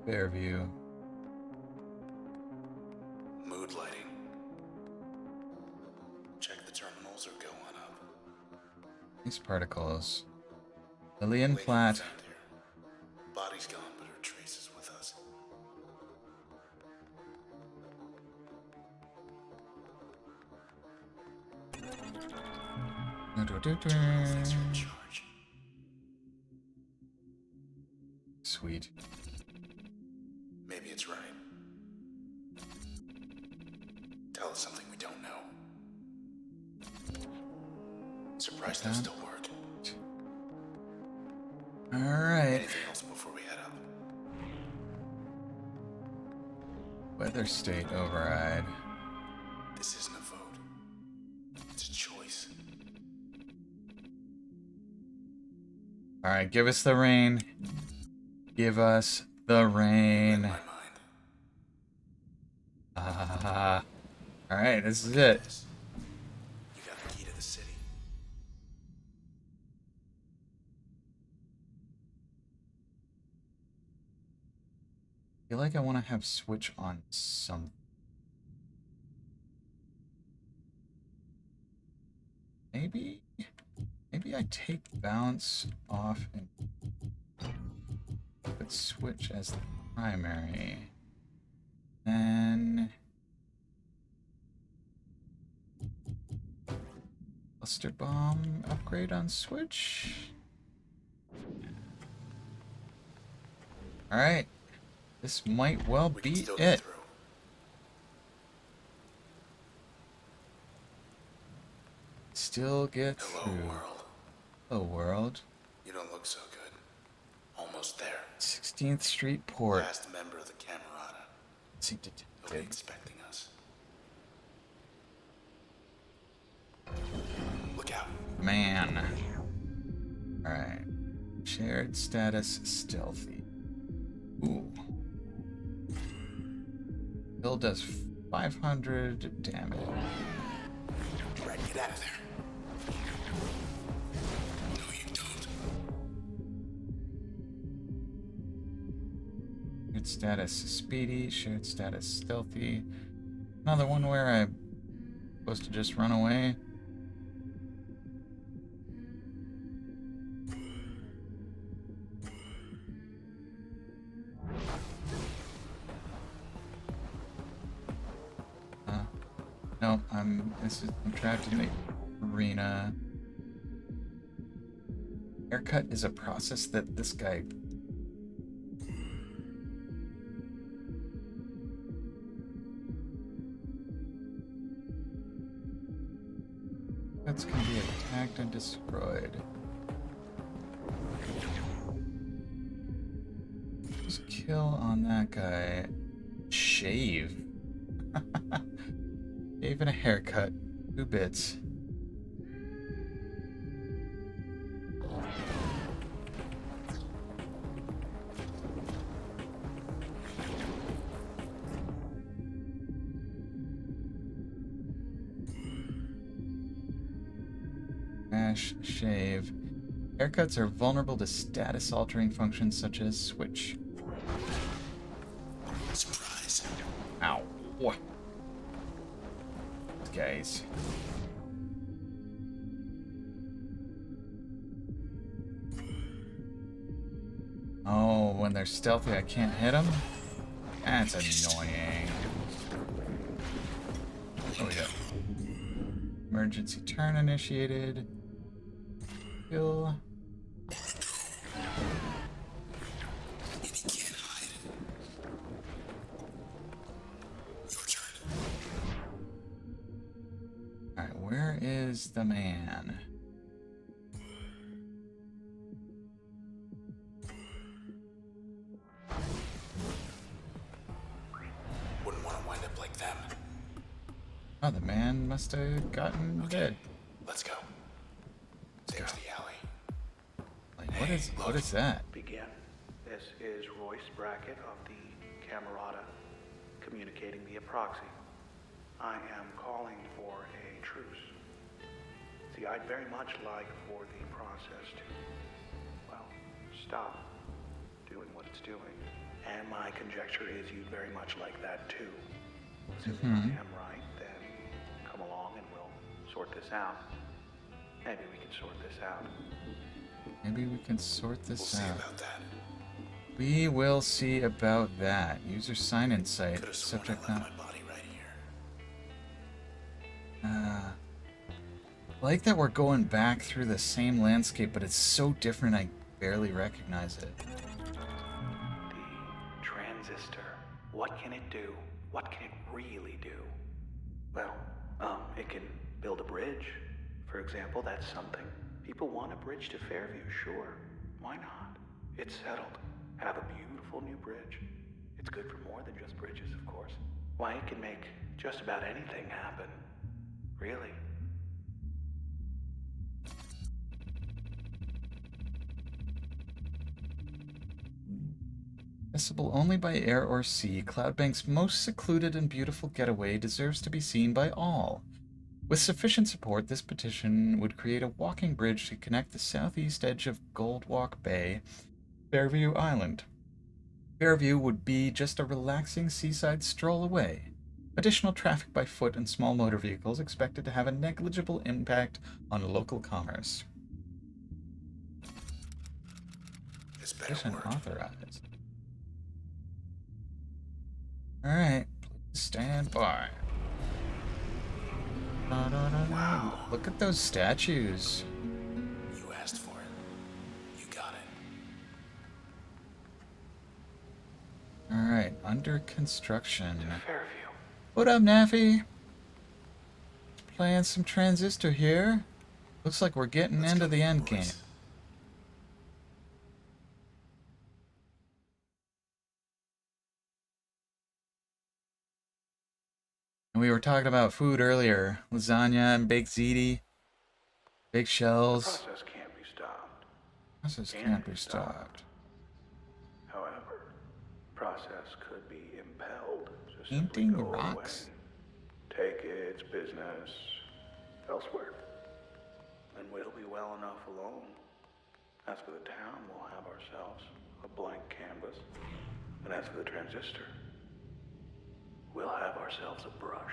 Fairview. Mood lighting. Check the terminals or go on up. These particles. Lillian Lady Platt. found here. Body's gone, but her trace is with us. Terminal things are in charge. Sweet. Maybe it's right. Tell us something we don't know. Surprised they still work. Alright. Anything else before we head up? Weather state override. This isn't a vote. It's a choice. Alright, give us the rain. Give us the rain. My mind. Alright, this is it. You got the key to the city. I feel like I want to have switch on some. Maybe I take bounce off and put switch as the primary. Then cluster bomb upgrade on switch. All right. This might well We can be still get it. through. Still get Hello, through. world. Hello, world. You don't look so good. Almost there. 16th Street Port. Last member of the Camerata. See, He'll be expecting us. Look out. Man. Alright. Shared status stealthy. Ooh. Bill does 500 damage. Right, get out of there. No, you don't. Shared status speedy. Shared status stealthy. Another one where I'm supposed to just run away. No, I'm trapped in the arena. Haircut is a process that this guy. Cuts can be attacked and destroyed. Just kill on that guy. Shave. Shave and a haircut. 2 bits. Shave. Haircuts are vulnerable to status-altering functions such as switch. Surprise. Ow. What? Guys. Oh, when they're stealthy, I can't hit them? That's annoying. Oh, yeah. Emergency turn initiated. Kill. Alright, where is the man? Wouldn't want to wind up like them. Oh, the man must have gotten dead. Let's go. There's the alley. Like, what is that? Begin. This is Royce Brackett of the Camerata, communicating via proxy. I am calling for a truce. See, I'd very much like for the process to, well, stop doing what it's doing. And my conjecture is you'd very much like that too. Assuming I am right, then come along and we'll sort this out. Maybe we can sort this out. Maybe we can sort this We'll see out. about that. We will see about that. User sign-in site. Could have sworn I Subject left not. my body right here. I like that we're going back through the same landscape, but it's so different I barely recognize it. The transistor. What can it do? What can it really do? Well, it can build a bridge. For example, that's something. People want a bridge to Fairview, sure. Why not? It's settled. Have a beautiful new bridge. It's good for more than just bridges, of course. Why, it can make just about anything happen. Really. Accessible only by air or sea, Cloudbank's most secluded and beautiful getaway deserves to be seen by all. With sufficient support, this petition would create a walking bridge to connect the southeast edge of Goldwalk Bay, Fairview Island. Fairview would be just a relaxing seaside stroll away. Additional traffic by foot and small motor vehicles expected to have a negligible impact on local commerce. This better Petition work. authorized. Alright, please stand by. Wow. Look at those statues. You asked for it. You got it. Alright, under construction. Fairview. What up, Naffy? Playing some Transistor here. Looks like we're getting Let's into go, the end boys. game. And we were talking about food earlier. Lasagna and baked ziti. Big The shells. process can't be stopped. Process can't be stopped. However, process could be impelled to Painting simply go rocks? away. Take its business elsewhere. And we'll be well enough alone. As for the town, we'll have ourselves a blank canvas. And as for the transistor, we'll have ourselves a brush.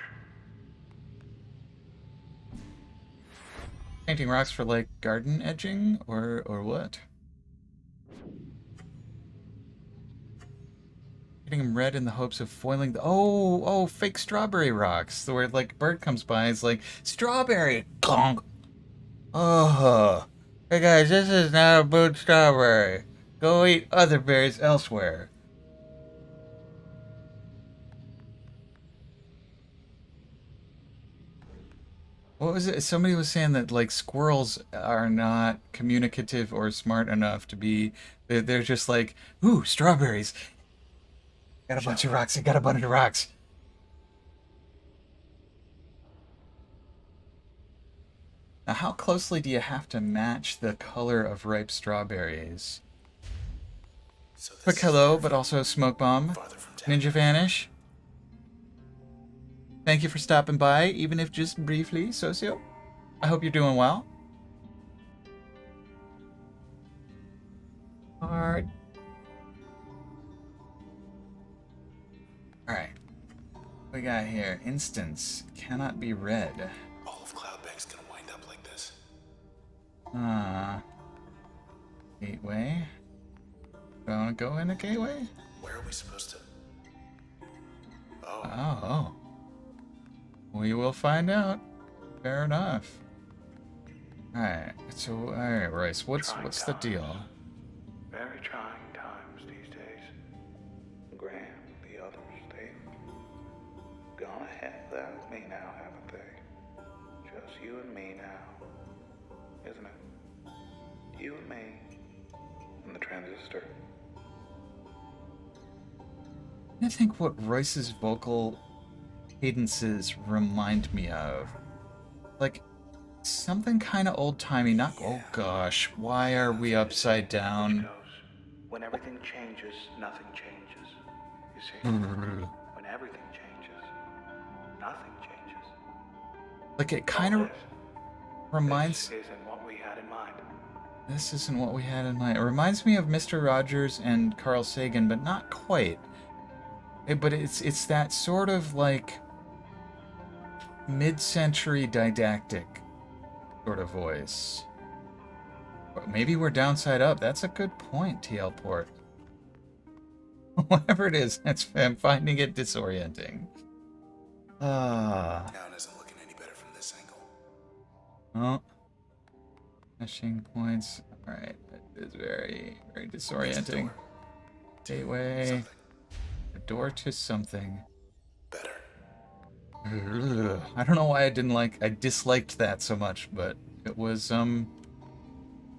Painting rocks for like garden edging or what? getting them red in the hopes of foiling the fake strawberry rocks. Where like bird comes by, it's like strawberry. Gong. Oh, hey guys, this is not a blue strawberry. Go eat other berries elsewhere. What was it? Somebody was saying that like squirrels are not communicative or smart enough to be. They're just like, ooh, strawberries. Got a bunch of rocks. I got a bunch of rocks. Now, how closely do you have to match the color of ripe strawberries? So this Quick is hello, but also smoke bomb. farther from town. Ninja Vanish. Thank you for stopping by, even if just briefly, Socio. I hope you're doing well. Hard. Alright. What we got here? Instance. Cannot be read. All of Cloudbank's gonna wind up like this. Gateway. Do I want to go in a gateway? Where are we supposed to? Oh. We will find out. Fair enough. Alright, so, alright, Royce, what's the deal? Very trying times these days. Graham, the others, they've gone ahead without me now, haven't they? Just you and me now, isn't it? You and me, and the Transistor. I think what Royce's vocal cadences remind me of. Like, something kind of old-timey, not... Oh gosh, why are we upside down? Goes. When everything changes, nothing changes. You see? When everything changes, nothing changes. Like, it kind of This reminds... isn't what we had in mind. This isn't what we had in mind. It reminds me of Mr. Rogers and Carl Sagan, but not quite. But it's that sort of, like, mid-century didactic sort of voice. But maybe we're downside up. That's a good point, TL Port. Whatever it is, I'm finding it disorienting. Town isn't looking any better from this angle. Oh. Flashing points. Alright, that is very, very disorienting. Gateway. Something A door to something. better. I don't know why I disliked that so much, but it was,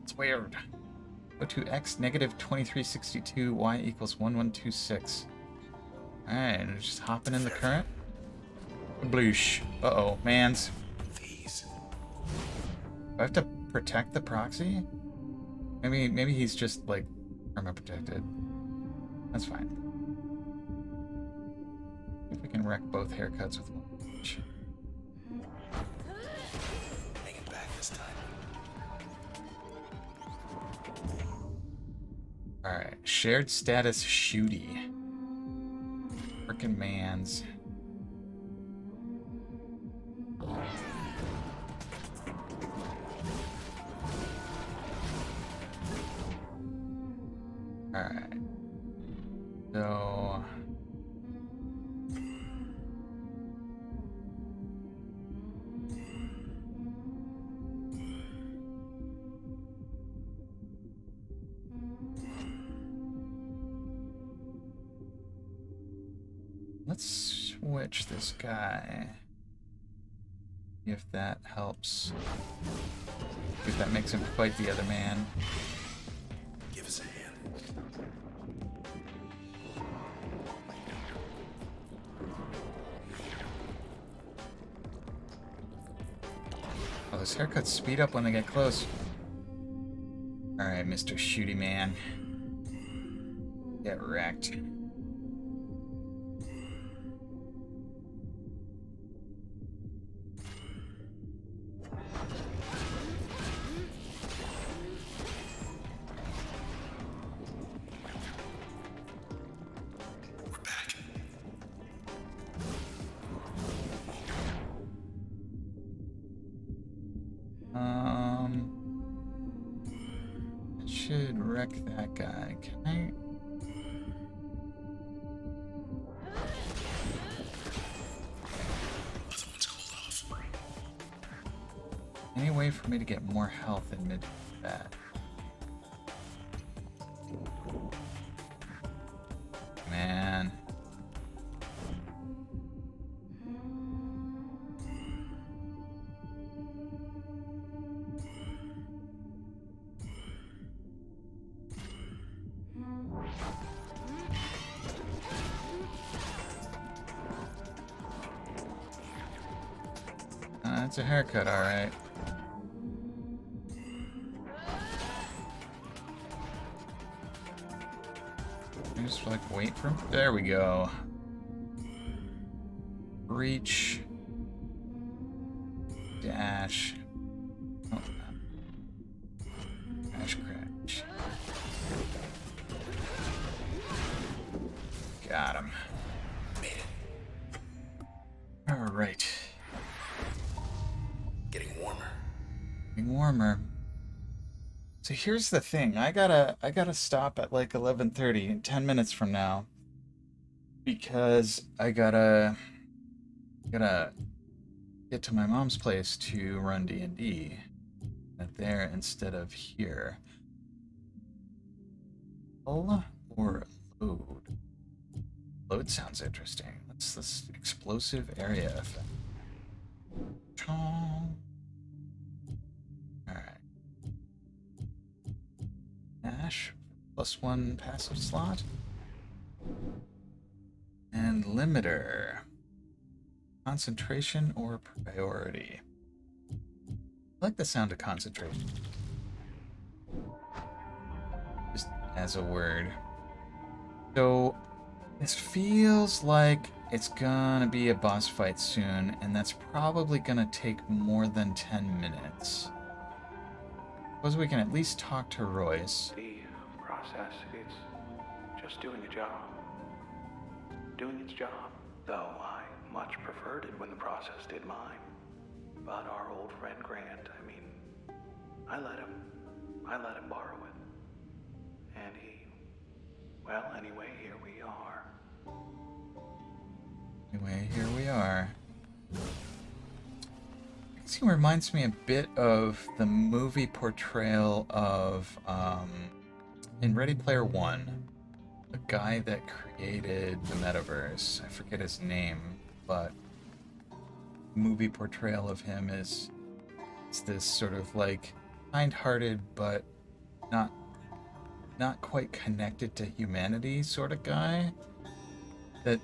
it's weird. Go to x negative 2362, y equals 1126. Alright, and just hopping in the current. Bloosh. Uh-oh, mans. These. Do I have to protect the proxy? Maybe he's just, like, perma protected. That's fine. If we can wreck both haircuts with one punch. Bring it back this time. Alright, shared status shooty. Frickin' mans. Alright. So... let's switch this guy. If that helps. If that makes him fight the other man. Give us a hand. Oh, those haircuts speed up when they get close. Alright, Mr. Shooty Man. Get wrecked. We're back. It should wreck that guy. Can I? Any way for me to get more health in mid-combat? Man. That's a haircut, alright. Just like wait for him. There we go. Reach. Dash. Oh, no. Crash, crash. Got him. Made it. Alright. Getting warmer. Getting warmer. So here's the thing. I gotta stop at like 11:30 in 10 minutes from now. Because I gotta get to my mom's place to run D&D. There instead of here. Pull or load? Load sounds interesting. What's this explosive area effect? Alright. Dash, +1 passive slot. And limiter. Concentration or priority? I like the sound of concentration. Just as a word. So, this feels like it's gonna be a boss fight soon, and that's probably gonna take more than 10 minutes. Suppose we can at least talk to Royce. The process, it's just doing a job. Doing its job. Though I much preferred it when the process did mine. But our old friend Grant, I let him borrow it. And well, anyway, here we are. Anyway, here we are. It reminds me a bit of the movie portrayal of, in Ready Player One, the guy that created the metaverse. I forget his name, but movie portrayal of him is this sort of like kind-hearted but not quite connected to humanity sort of guy that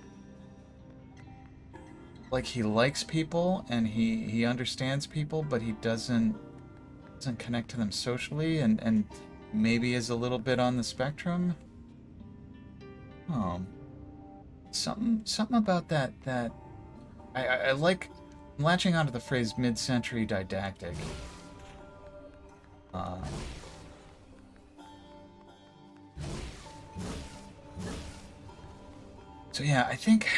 like he likes people and he understands people, but he doesn't connect to them socially and maybe is a little bit on the spectrum. Something about that I like. I'm latching onto the phrase mid-century didactic. So yeah, I think.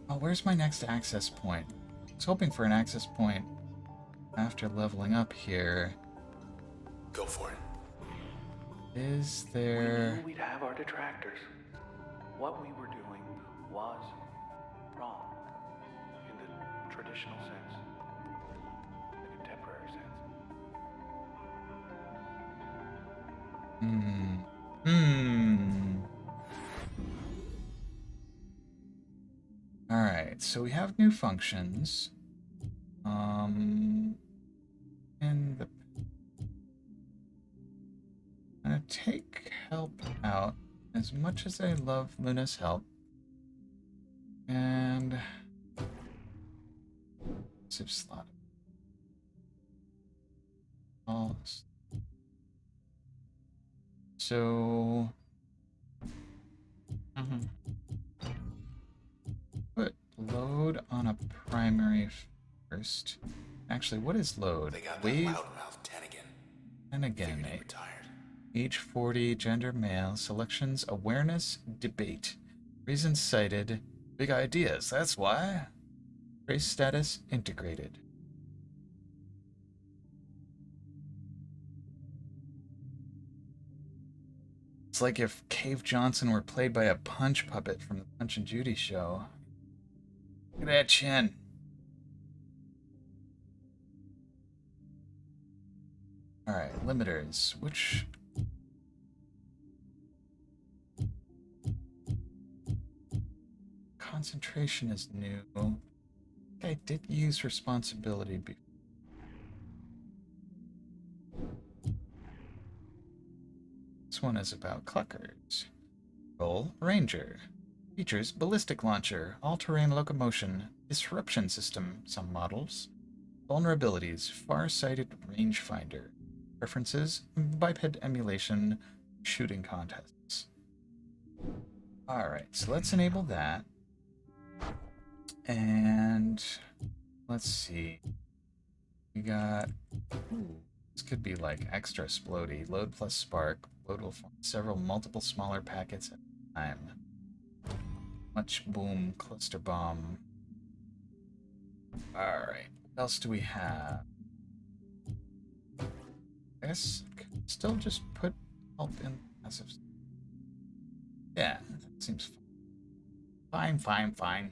Oh, where's my next access point? I was hoping for an access point after leveling up here. Go for it. Is We there? knew we'd have our detractors. What we were doing was wrong. In the traditional sense. The contemporary sense. Alright, so we have new functions. And the... I'm gonna take help out as much as I love Luna's help. And... Save slot. All this. So... Put load on a primary first. Actually, what is load? They got that Wave loudmouth 10 again. and again. Figured he retired. Age 40, gender male, selections, awareness, debate. Reasons cited, big ideas, that's why. Race status, integrated. It's like if Cave Johnson were played by a punch puppet from the Punch and Judy show. Look at that chin. Alright, limiters. Which... Concentration is new. I did use responsibility before. This one is about cluckers. Role, Ranger. Features, ballistic launcher, all-terrain locomotion, disruption system, some models. Vulnerabilities, far-sighted rangefinder. Preferences, biped emulation, shooting contests. Alright, so let's enable that. And let's see. We got... Ooh, this could be like extra splody. Load plus spark. Load will form several multiple smaller packets at a time. Much boom, cluster bomb. Alright, what else do we have? I guess still just put help in passive. Yeah, that seems fine. Fine.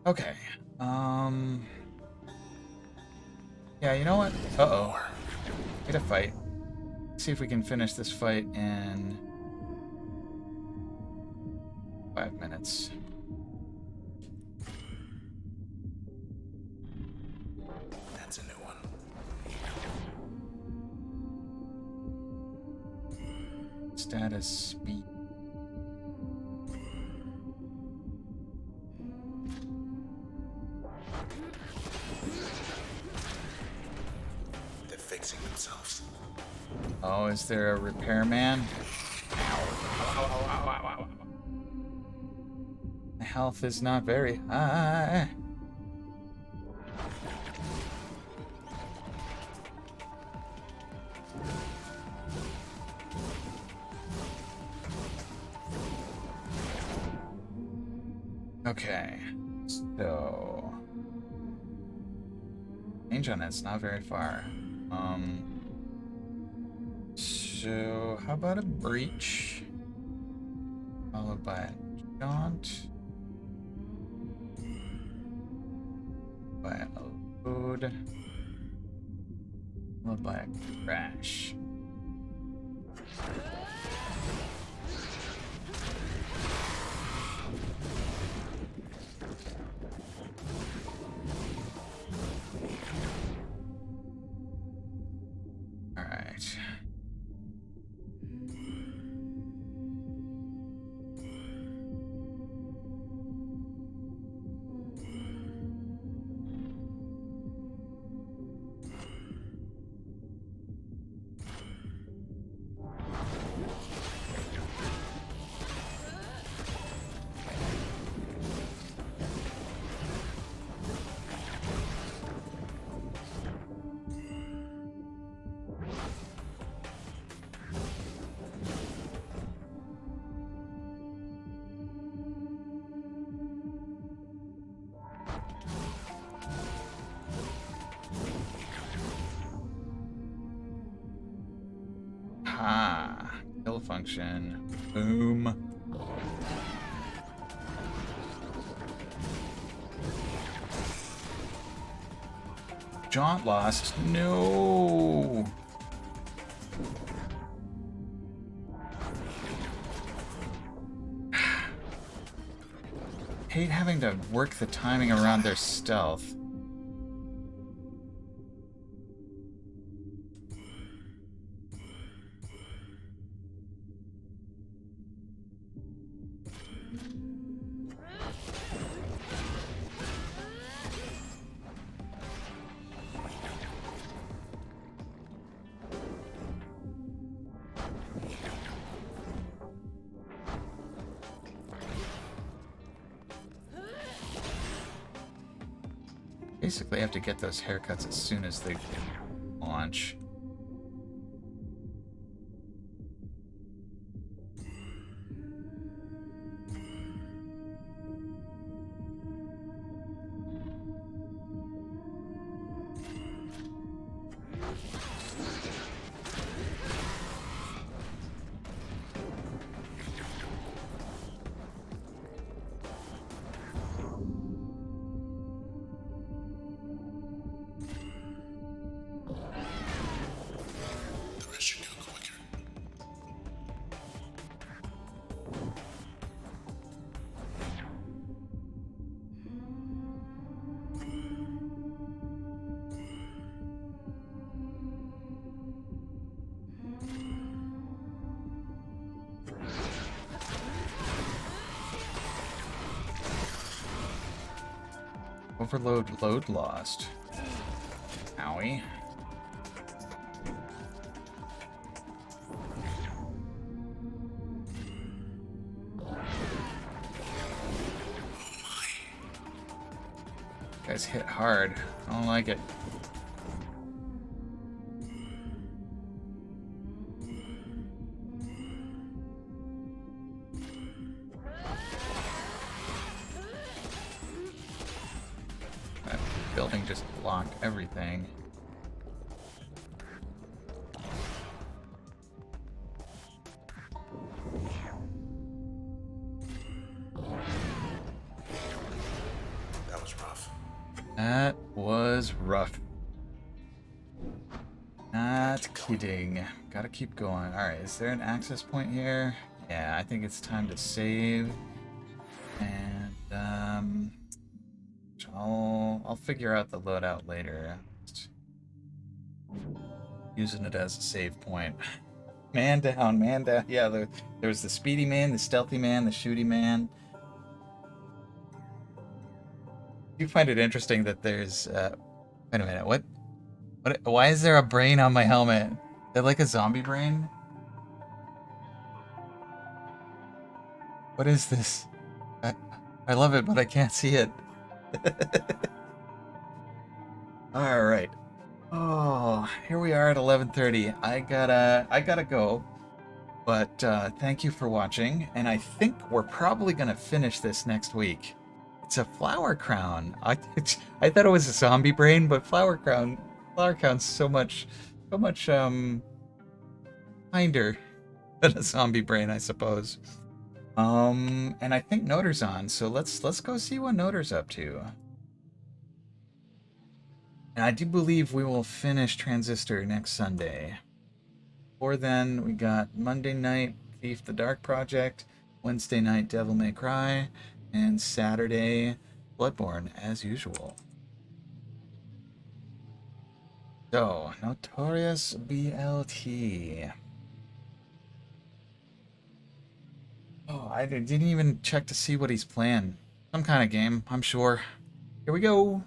Okay. Yeah, you know what? Uh-oh. Get a fight. Let's see if we can finish this fight in 5 minutes. That's a new one. Status speed. They're fixing themselves. Oh, is there a repairman? My health is not very high. Okay, so range on it's not very far. So how about a breach followed by a jaunt, by a load, followed by a crash. Ah, kill function. Boom. Jaunt lost. No. Hate having to work the timing around their stealth. Basically, I have to get those haircuts as soon as they launch. Overload load lost. Owie. Guys hit hard. I don't like it. That building just blocked everything. That was rough. That was rough. Not kidding. Gotta keep going. Alright, is there an access point here? Yeah, I think it's time to save. And, I'll figure out the loadout later. Just using it as a save point. Man down, man down. Yeah, there was the speedy man, the stealthy man, the shooty man. Do you find it interesting that there's, wait a minute, what, why is there a brain on my helmet? Is that like a zombie brain? What is this? I love it, but I can't see it. Alright. Oh, here we are at 11:30. I gotta go. But thank you for watching, and I think we're probably gonna finish this next week. It's a flower crown. I thought it was a zombie brain, but flower crown's so much kinder than a zombie brain, I suppose. And I think Noter's on, so let's go see what Noter's up to. And I do believe we will finish Transistor next Sunday. Before then, we got Monday night, Thief the Dark Project, Wednesday night, Devil May Cry, and Saturday, Bloodborne, as usual. So, Notorious BLT. Oh, I didn't even check to see what he's playing. Some kind of game, I'm sure. Here we go.